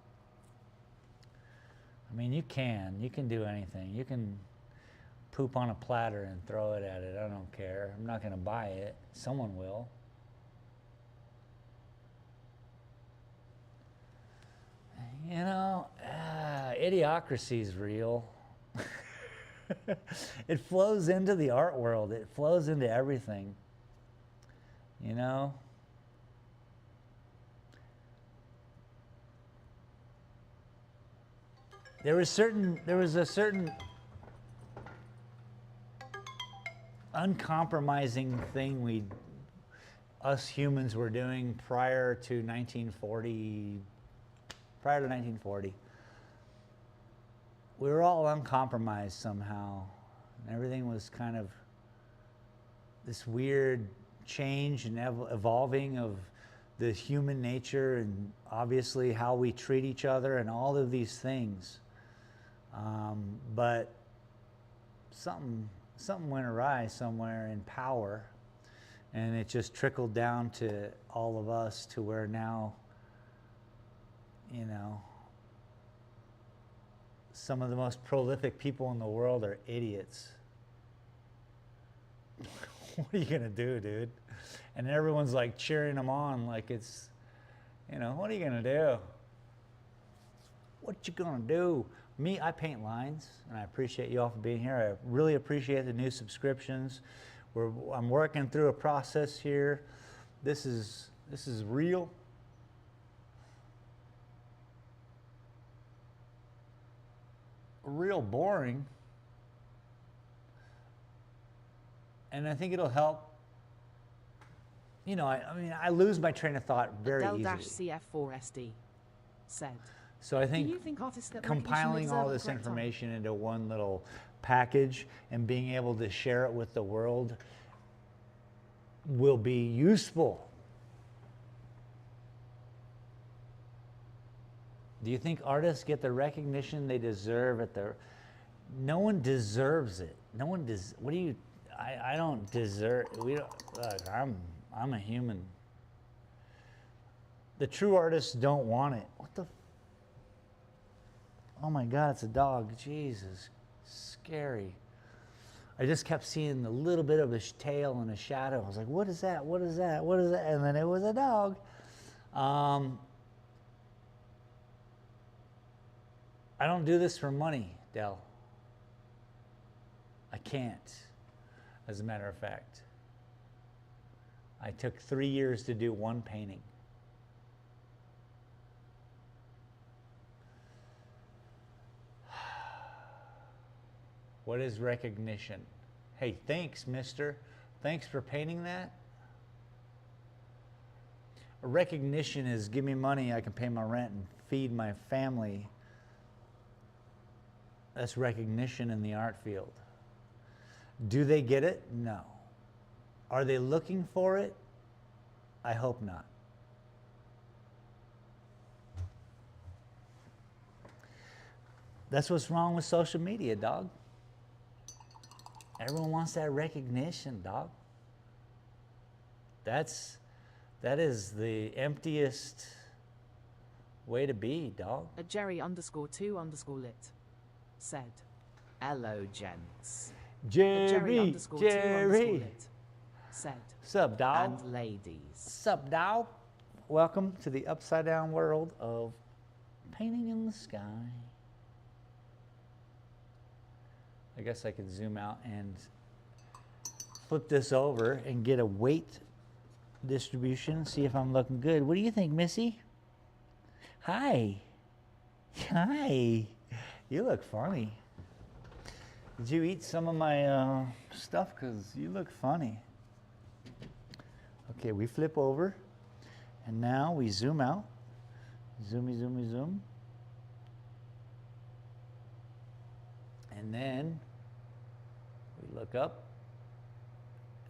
I mean, you can do anything. You can poop on a platter and throw it at it. I don't care. I'm not going to buy it. Someone will. You know, idiocracy is real. It flows into the art world. It flows into everything. You know? There was a certain uncompromising thing us humans were doing prior to 1940. We were all uncompromised somehow, and everything was kind of this weird change and evolving of the human nature, and obviously how we treat each other and all of these things. But something went awry somewhere in power, and it just trickled down to all of us, to where now, you know, some of the most prolific people in the world are idiots. What are you gonna do, dude? And everyone's like cheering them on like it's, you know, what are you gonna do? What you gonna do? Me, I paint lines, and I appreciate you all for being here. I really appreciate the new subscriptions. I'm working through a process here. This is real. Real boring. And I think it'll help. You know, I mean, I lose my train of thought very easily. Del-CF4SD said. So I think, Do you think artists get compiling recognition all they this deserve at the correct information into one little package and being able to share it with the world will be useful. Do you think artists get the recognition they deserve at their... No one deserves it. No one does. What do you... I don't deserve... We don't... Look, I'm a human. The true artists don't want it. What the... Oh my God, it's a dog. Jesus. Scary. I just kept seeing a little bit of a tail and a shadow. I was like, what is that? What is that? What is that? And then it was a dog. I don't do this for money, Del. I can't, as a matter of fact. I took 3 years to do one painting. What is recognition? Hey, thanks, mister. Thanks for painting that. A recognition is, give me money, I can pay my rent and feed my family. That's recognition in the art field. Do they get it? No. Are they looking for it? I hope not. That's what's wrong with social media, dog. Everyone wants that recognition, dog. That is the emptiest way to be, dog. A Jerry_2_lit said, hello, gents. Jerry, Jerry. Said, Sup, dog? and ladies. Sup, dog? Welcome to the upside down world of painting in the sky. I guess I could zoom out and flip this over and get a weight distribution, see if I'm looking good. What do you think, Missy? Hi. Hi. You look funny. Did you eat some of my stuff? Because you look funny. Okay, we flip over. And now we zoom out. Zoomy, zoomy, zoom. And then we look up.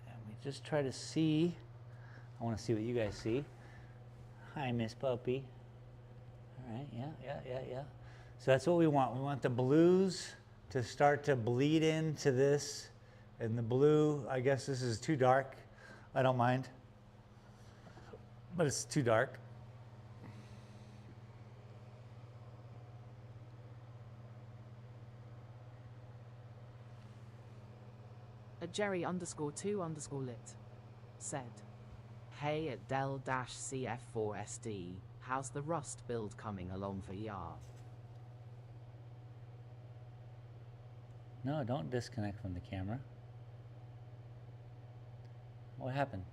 And we just try to see. I want to see what you guys see. Hi, Miss Puppy. All right, yeah. So that's what we want. We want the blues to start to bleed into this. And the blue, I guess this is too dark. I don't mind. But it's too dark. A Jerry_2_lit said, "Hey at Del-CF4SD, how's the Rust build coming along for y'all?" No, don't disconnect from the camera. What happened?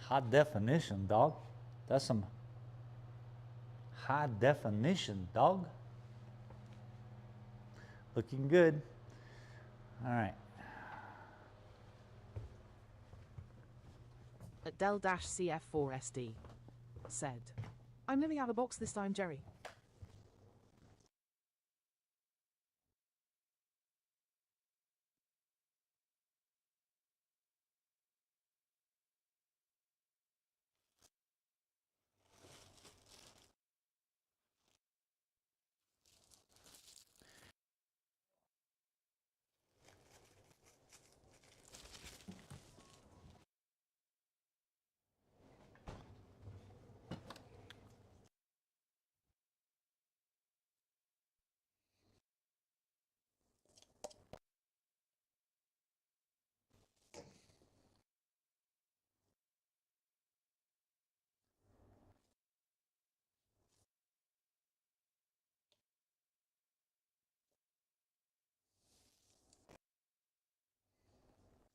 High definition, dog. That's some high definition, dog. Looking good. All right. At Del-CF4SD said, "I'm living out of box this time, Jerry."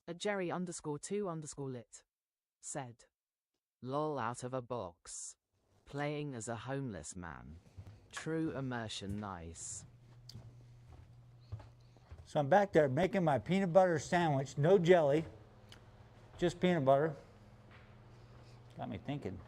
A Jerry_2_lit said, "Lol out of a box. Playing as a homeless man. True immersion nice." So I'm back there making my peanut butter sandwich, no jelly, just peanut butter. Got me thinking.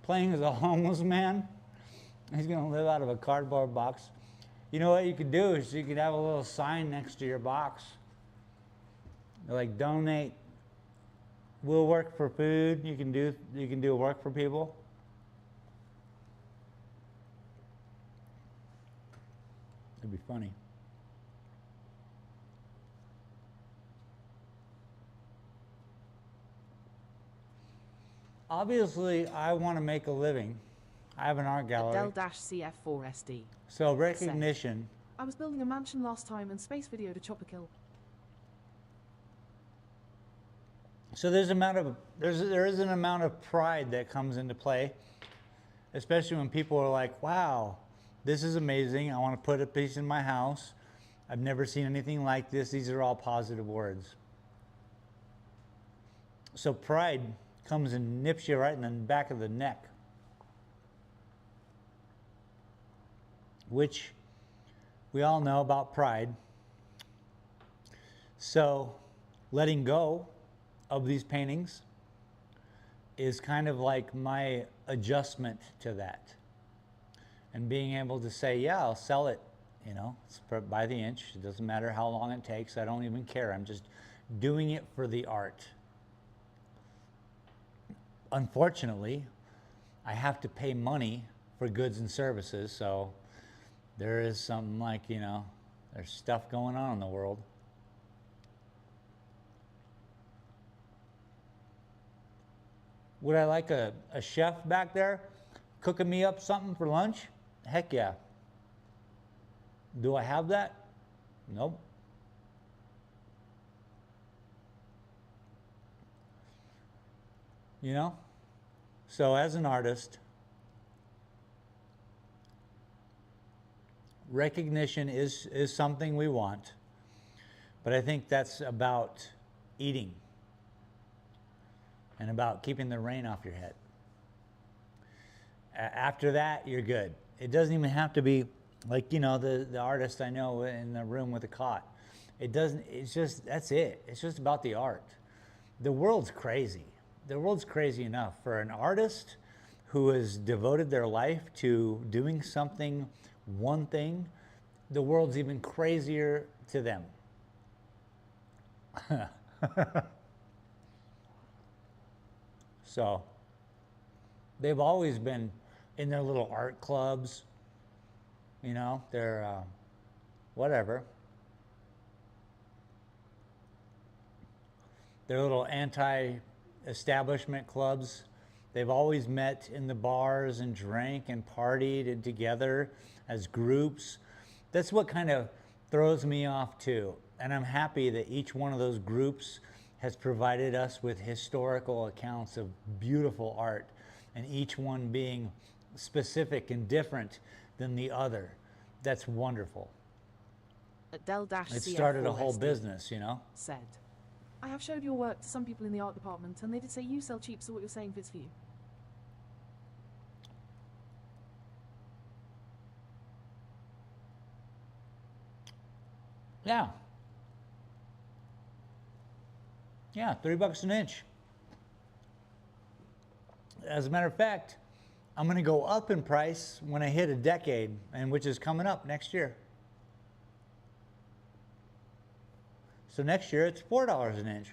Playing as a homeless man. He's gonna live out of a cardboard box. You know what you could do is you could have a little sign next to your box. Like donate, we'll work for food. You can do work for people. It'd be funny. Obviously, I want to make a living. I have an art gallery. Del-CF4SD. So recognition. "I was building a mansion last time and space video to chop a kill." So there is an amount of pride that comes into play, especially when people are like, "Wow, this is amazing. I want to put a piece in my house. I've never seen anything like this." These are all positive words. So pride comes and nips you right in the back of the neck, which we all know about pride. So letting go of these paintings is kind of like my adjustment to that, and being able to say, yeah, I'll sell it, it's by the inch. It doesn't matter how long it takes. I don't even care. I'm just doing it for the art. Unfortunately, I have to pay money for goods and services, so there is something like, there's stuff going on in the world. Would I like a chef back there cooking me up something for lunch? Heck yeah. Do I have that? Nope. You know? So as an artist, recognition is something we want, but I think that's about eating and about keeping the rain off your head. After that, you're good. It doesn't even have to be like, you know, the artist I know in the room with the cot. It doesn't, it's just, that's it. It's just about the art. The world's crazy. The world's crazy enough for an artist who has devoted their life to doing something, one thing. The world's even crazier to them. So they've always been in their little art clubs, you know, their whatever. Their little anti-establishment clubs. They've always met in the bars and drank and partied together as groups. That's what kind of throws me off too. And I'm happy that each one of those groups has provided us with historical accounts of beautiful art, and each one being specific and different than the other. That's wonderful. It started a whole business, you know? Said, I have showed your work to some people in the art department, and they did say you sell cheap, so what you're saying fits for you. Yeah. Yeah, $30 an inch. As a matter of fact, I'm going to go up in price when I hit a decade, and which is coming up next year. So next year it's $4 an inch.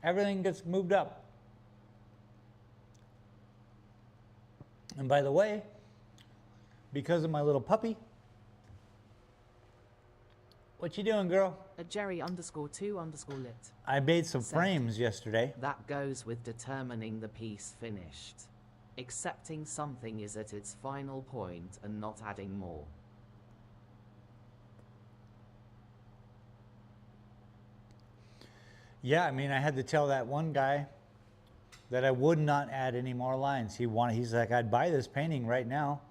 Everything gets moved up. And by the way, because of my little puppy, what you doing, girl? At Jerry_2_lit. I made some Said, frames yesterday. That goes with determining the piece finished. Accepting something is at its final point and not adding more. Yeah, I mean, I had to tell that one guy that I would not add any more lines. He's like, I'd buy this painting right now.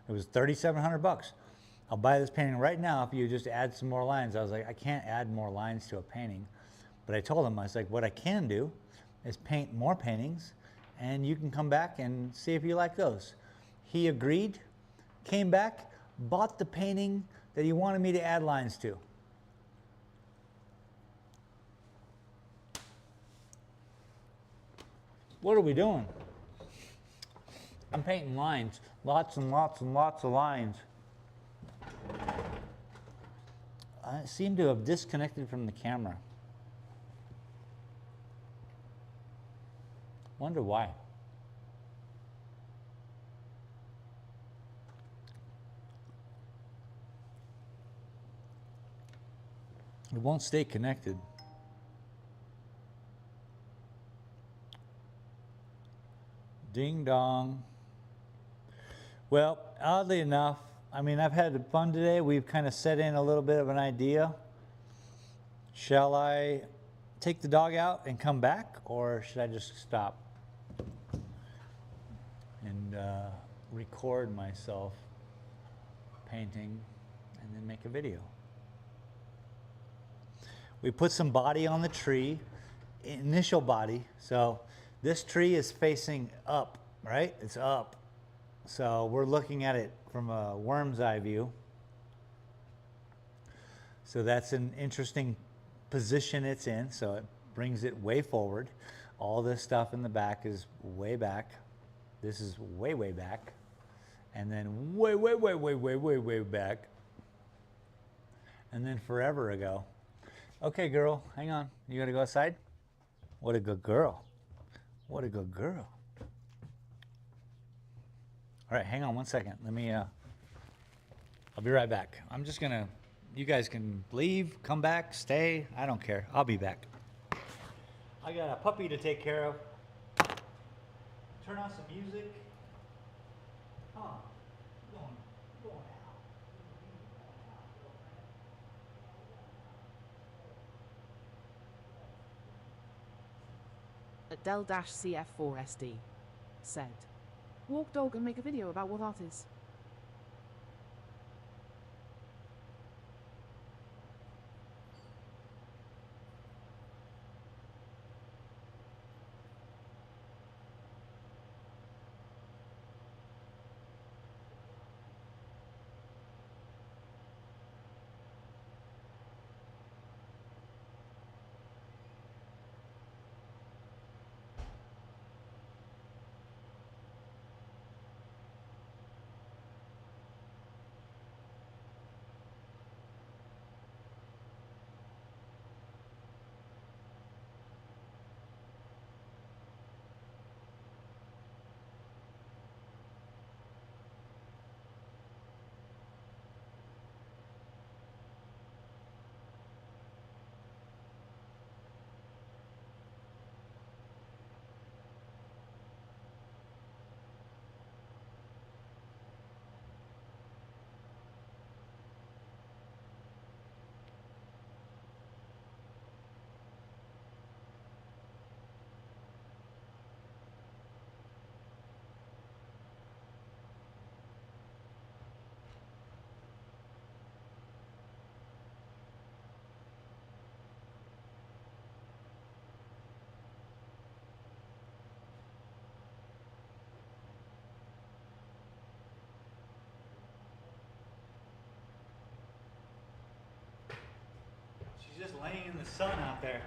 It was $3,700. I'll buy this painting right now if you just add some more lines. I was like, I can't add more lines to a painting. But I told him, I was like, what I can do is paint more paintings, and you can come back and see if you like those. He agreed, came back, bought the painting that he wanted me to add lines to. What are we doing? I'm painting lines, lots and lots and lots of lines. I seem to have disconnected from the camera. Wonder why. It won't stay connected. Ding dong. Well, oddly enough, I mean, I've had fun today. We've kind of set in a little bit of an idea. Shall I take the dog out and come back, or should I just stop and record myself painting and then make a video? We put some body on the tree, initial body. So this tree is facing up, right? It's up. So we're looking at it from a worm's eye view. So that's an interesting position it's in. So it brings it way forward. All this stuff in the back is way back. This is way, way back. And then way, way, way, way, way, way, way back. And then forever ago. Okay, girl, hang on. You gotta go outside? What a good girl. What a good girl. All right, hang on one second. Let me, I'll be right back. I'm just gonna, you guys can leave, come back, stay. I don't care. I'll be back. I got a puppy to take care of. Turn on some music. Huh. Going out. at Del-CF4SD, said. Walk dog and make a video about what art is. She's just laying in the sun out there.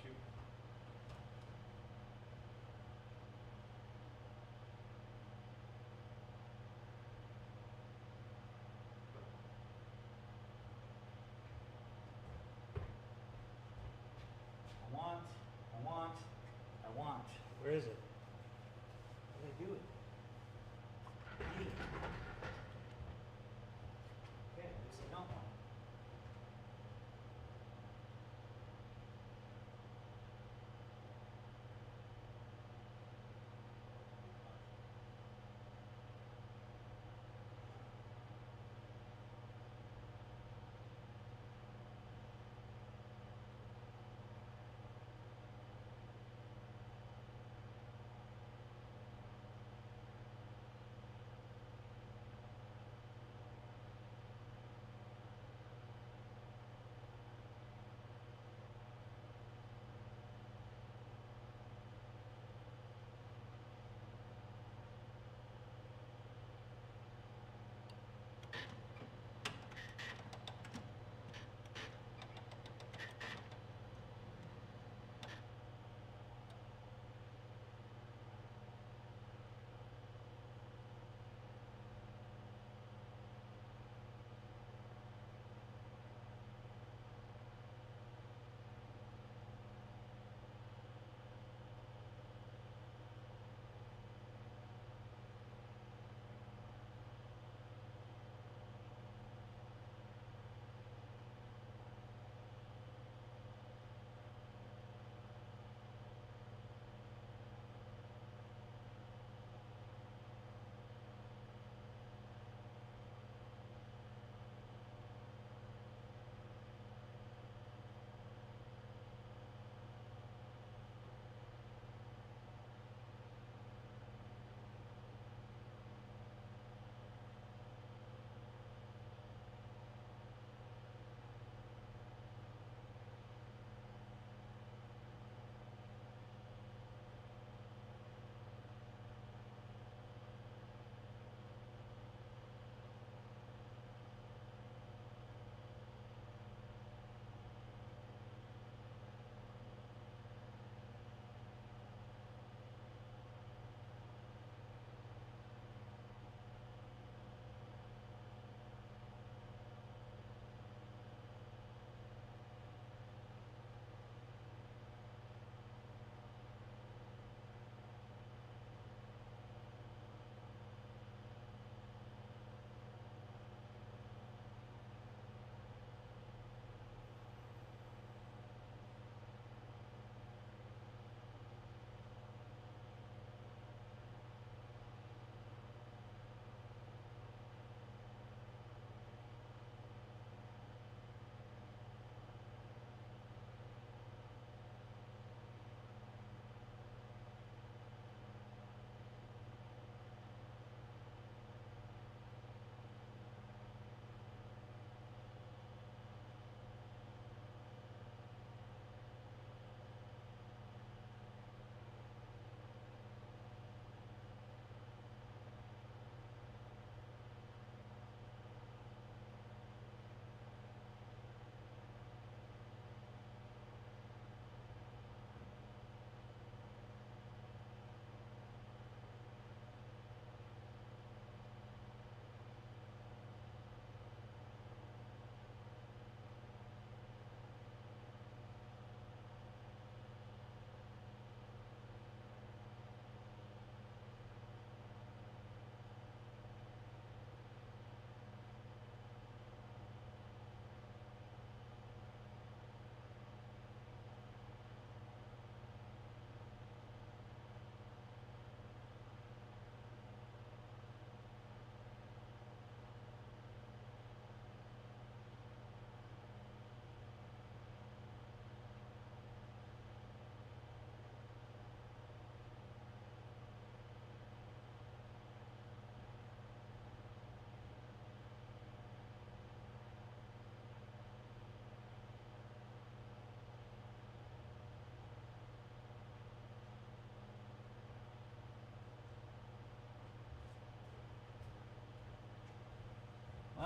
Shoot. I want. Where is it? How do they do it? Hey. Okay, at least I don't want.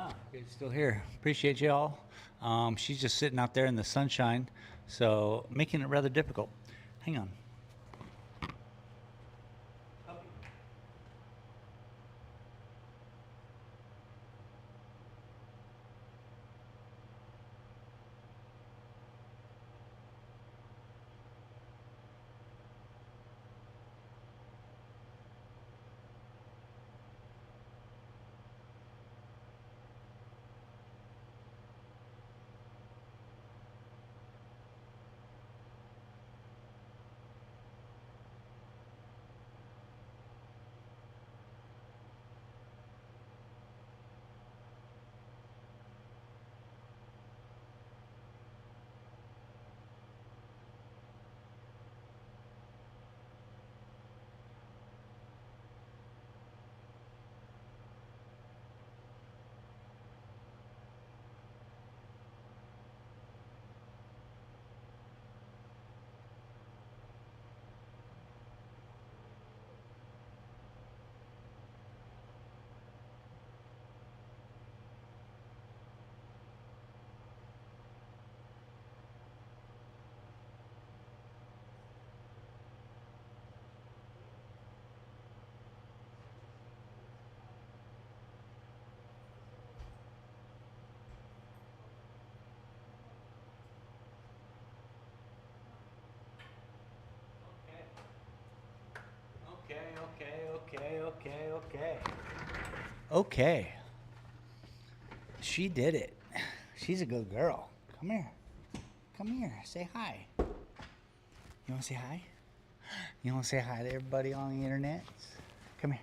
Ah, you're still here. Appreciate y'all. She's just sitting out there in the sunshine, so making it rather difficult. Hang on. Okay. She did it. She's a good girl. Come here. Come here. Say hi. You want to say hi? You want to say hi to everybody on the internet? Come here.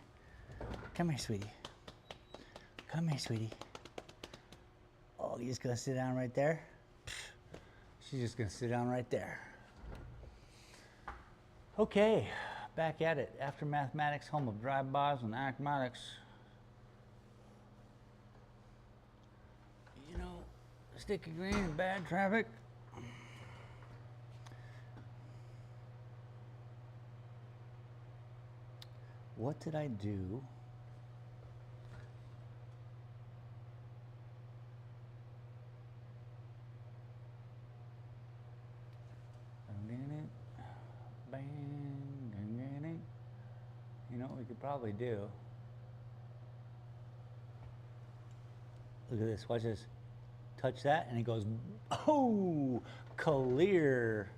Come here, sweetie. Come here, sweetie. Oh, you just going to sit down right there? She's just going to sit down right there. Okay. Back at it. After mathematics, home of drive-bys and arithmetics. You know, sticky green and bad traffic. What did I do? You know what we could probably do? Look at this, watch this. Touch that and it goes, oh, clear.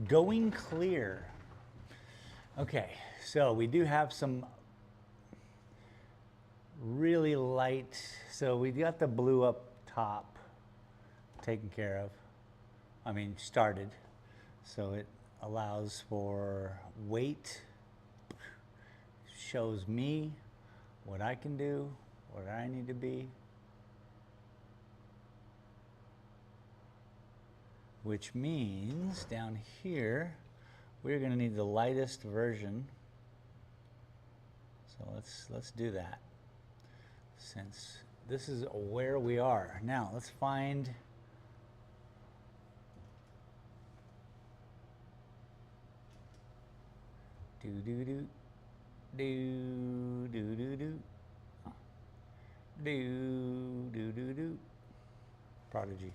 Going clear. Okay, so we do have some really light, so we got the blue up top taken care of. I mean, started. So it allows for weight, shows me what I can do, what I need to be, which means down here we're going to need the lightest version. So let's do that, since this is where we are. Now let's find do Prodigy.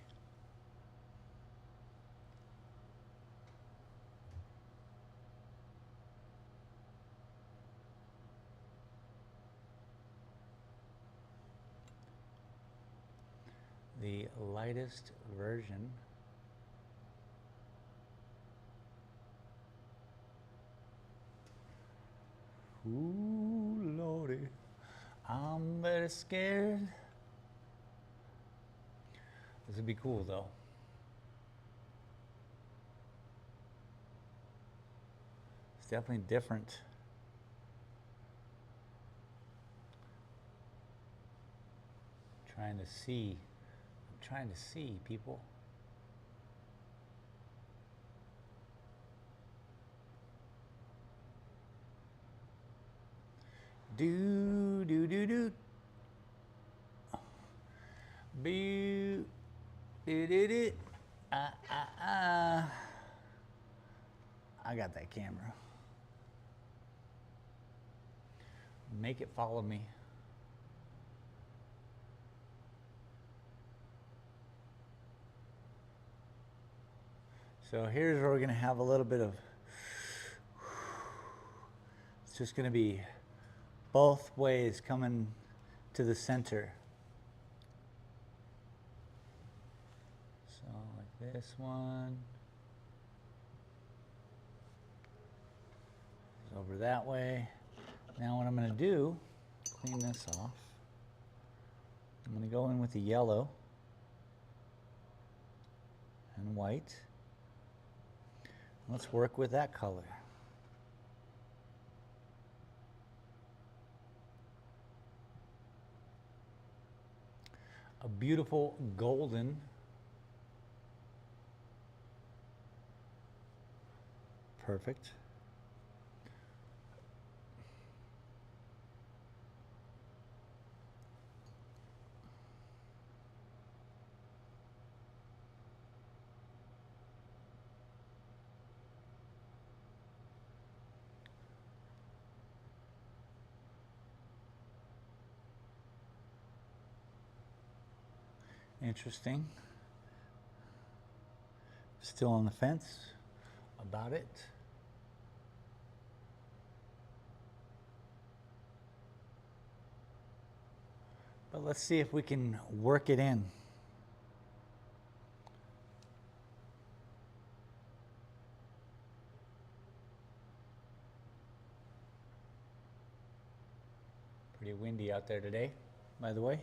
The lightest version. Ooh, Lordy, I'm very scared. This would be cool though. It's definitely different. I'm trying to see people. Do do do do. Boo do do do. I got that camera. Make it follow me. So here's where we're going to have a little bit of, it's just going to be both ways coming to the center. So like this one, over that way. Now what I'm going to do, clean this off. I'm going to go in with the yellow and white. Let's work with that color. A beautiful golden. Perfect. Interesting. Still on the fence about it. But let's see if we can work it in. Pretty windy out there today, by the way.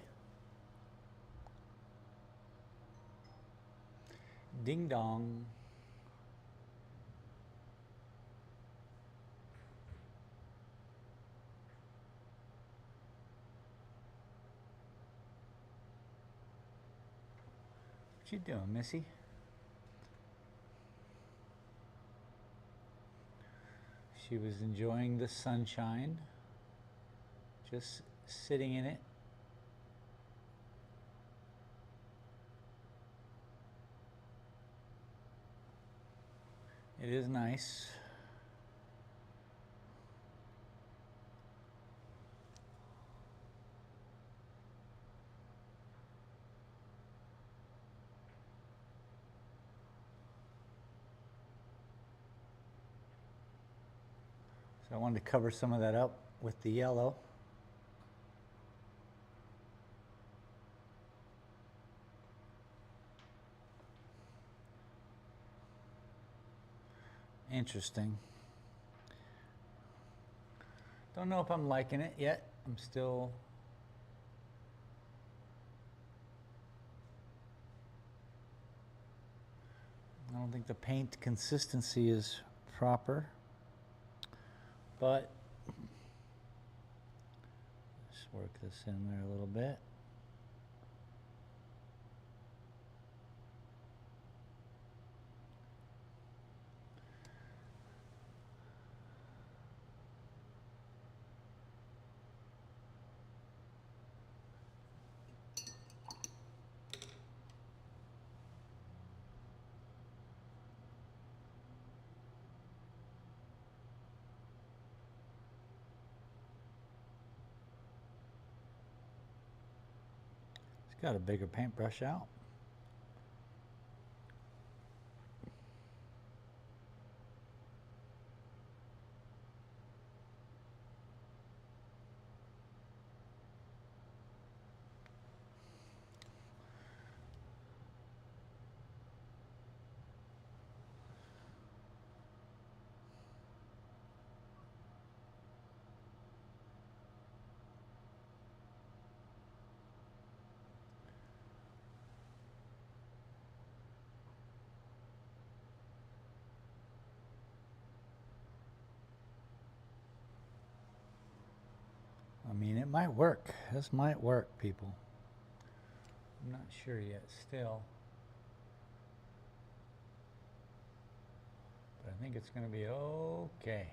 Ding dong. What you doing, Missy? She was enjoying the sunshine, just sitting in it. It is nice. So I wanted to cover some of that up with the yellow. Interesting. Don't know if I'm liking it yet. I'm still I don't think the paint consistency is proper, but let's work this in there a little bit. Got a bigger paintbrush out. I mean, it might work. This might work, people. I'm not sure yet still. But I think it's going to be okay.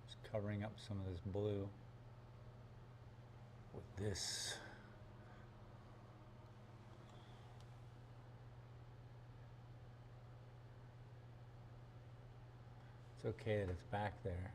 Just covering up some of this blue with this. It's okay that it's back there.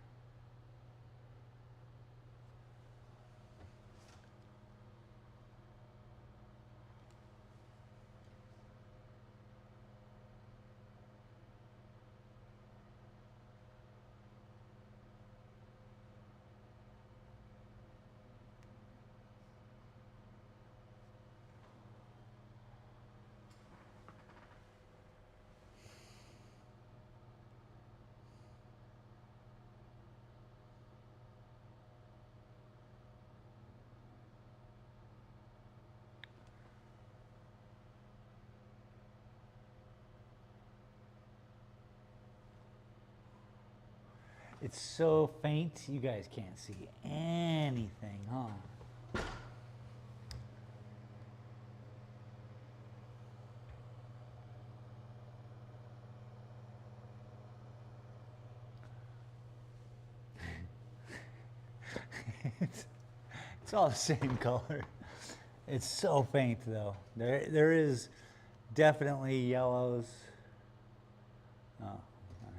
It's so faint, you guys can't see anything, huh? It's all the same color. It's so faint though. There is definitely yellows. Oh, not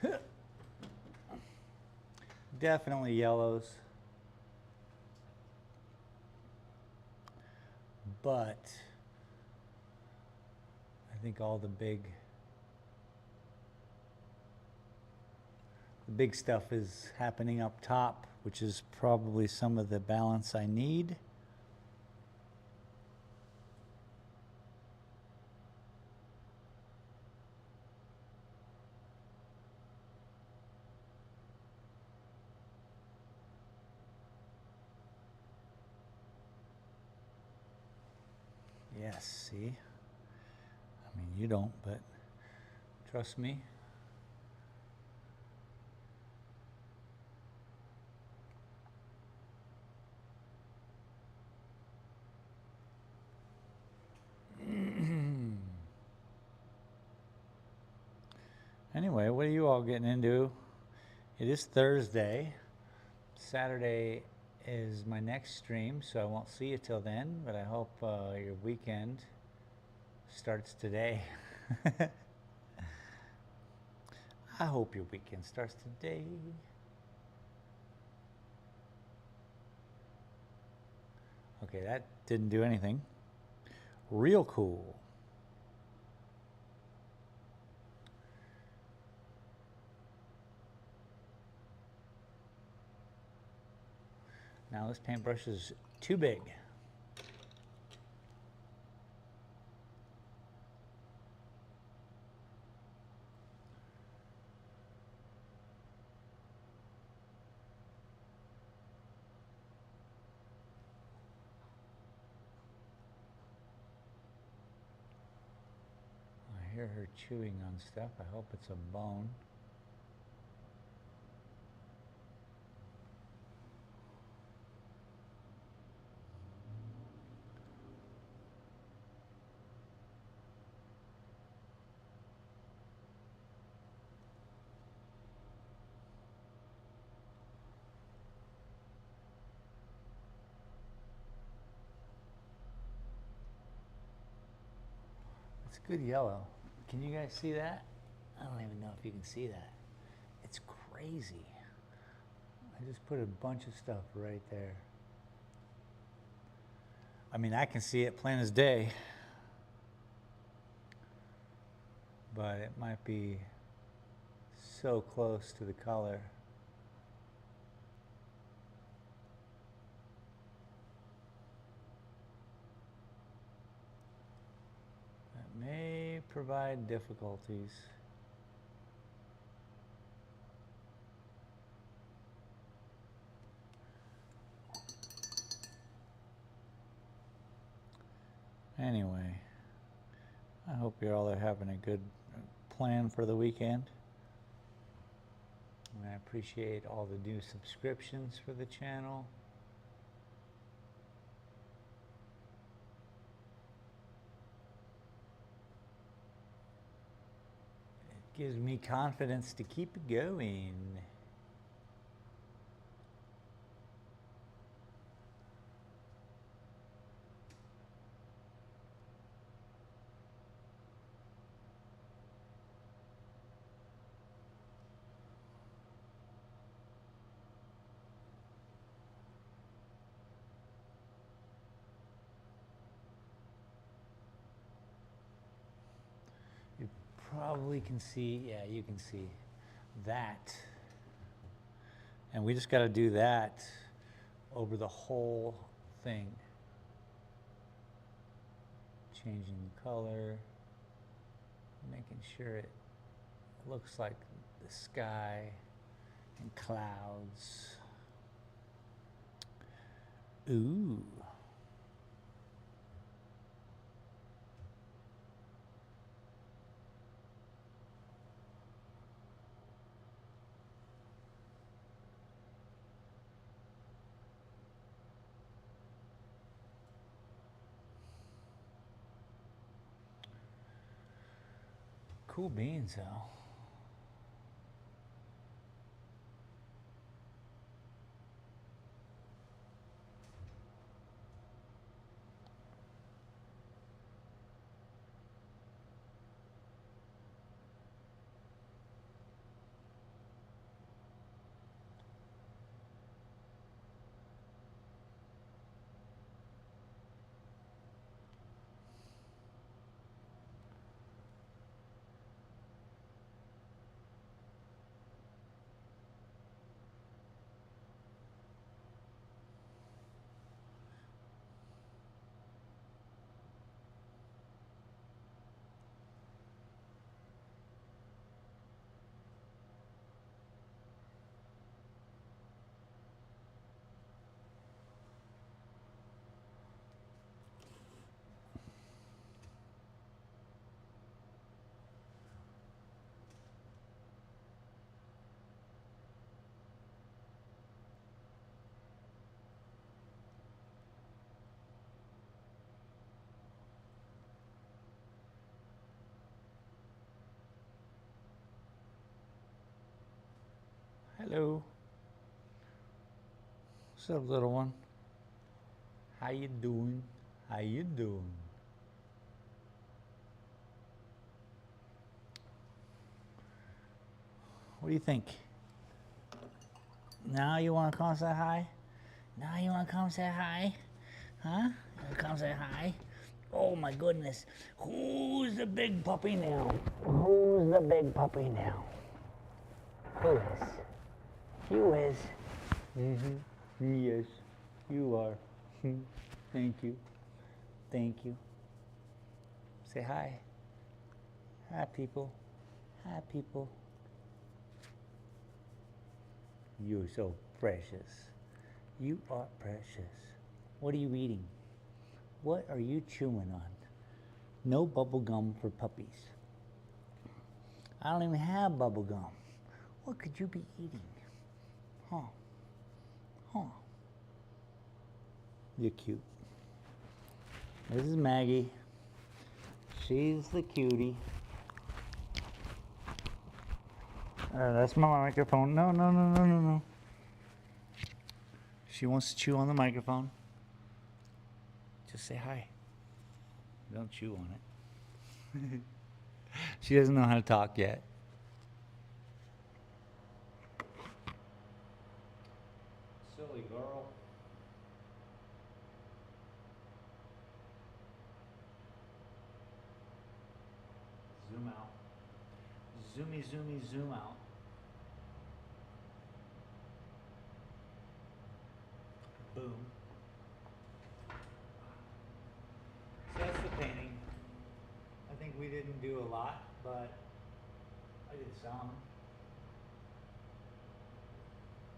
here. Definitely yellows. But I think all the big stuff is happening up top, which is probably some of the balance I need. Yes, see? I mean, you don't, but trust me. Anyway, what are you all getting into? It is Thursday. Saturday is my next stream, so I won't see you till then, but I hope your weekend starts today. I hope your weekend starts today. Okay, that didn't do anything. Real cool. Now this paintbrush is too big. I hear her chewing on stuff. I hope it's a bone. It's good yellow. Can you guys see that? I don't even know if you can see that. It's crazy. I just put a bunch of stuff right there. I mean, I can see it plain as day, but it might be so close to the color. That may provide difficulties. Anyway, I hope you all are having a good plan for the weekend. And I appreciate all the new subscriptions for the channel. It gives me confidence to keep going. You probably can see, yeah, you can see that. And we just got to do that over the whole thing. Changing the color, making sure it looks like the sky and clouds. Ooh. Cool beans, though. Hello. What's up, little one? How you doing? How you doing? What do you think? Now you want to come say hi? Now you want to come say hi? Huh? You want to come say hi? Oh my goodness. Who's the big puppy now? Who's the big puppy now? Who is? You is. Yes, you are. Thank you. Thank you. Say hi. Hi, people. Hi, people. You're so precious. You are precious. What are you eating? What are you chewing on? No bubble gum for puppies. I don't even have bubble gum. What could you be eating? Huh. Huh. You're cute. This is Maggie. She's the cutie. That's my microphone. No, no, no, no, no, no. She wants to chew on the microphone. Just say hi. Don't chew on it. She doesn't know how to talk yet. Silly girl. Zoom out. Zoomy, zoomy, zoom out. Boom. So that's the painting. I think we didn't do a lot, but I did some.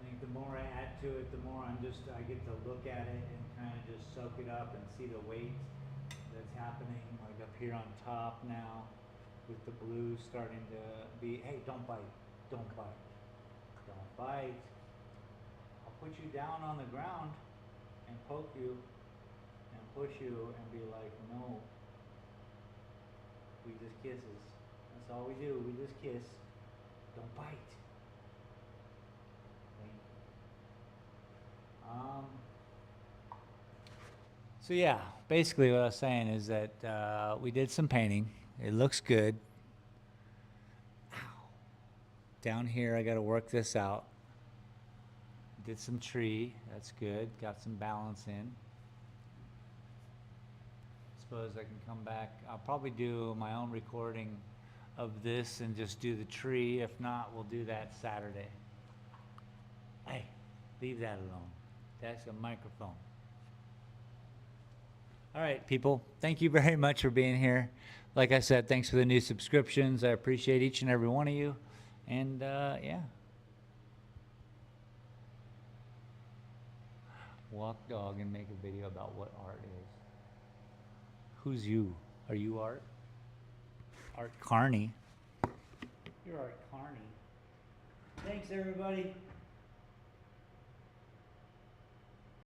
I think the more I add to it, the more I get to look at it and kind of just soak it up and see the weight that's happening, like up here on top now, with the blue starting to be, hey, don't bite, don't bite, don't bite. I'll put you down on the ground and poke you and push you and be like, no, we just kisses. That's all we do, we just kiss. Don't bite. So yeah, basically what I was saying is that we did some painting. It looks good. Ow. Down here, I got to work this out. Did some tree. That's good. Got some balance in. Suppose I can come back. I'll probably do my own recording of this and just do the tree. If not, we'll do that Saturday. Hey, leave that alone. That's a microphone. All right, people. Thank you very much for being here. Like I said, thanks for the new subscriptions. I appreciate each and every one of you. And yeah. Walk dog and make a video about what art is. Who's you? Are you Art? Art Carney. You're Art Carney. Thanks, everybody.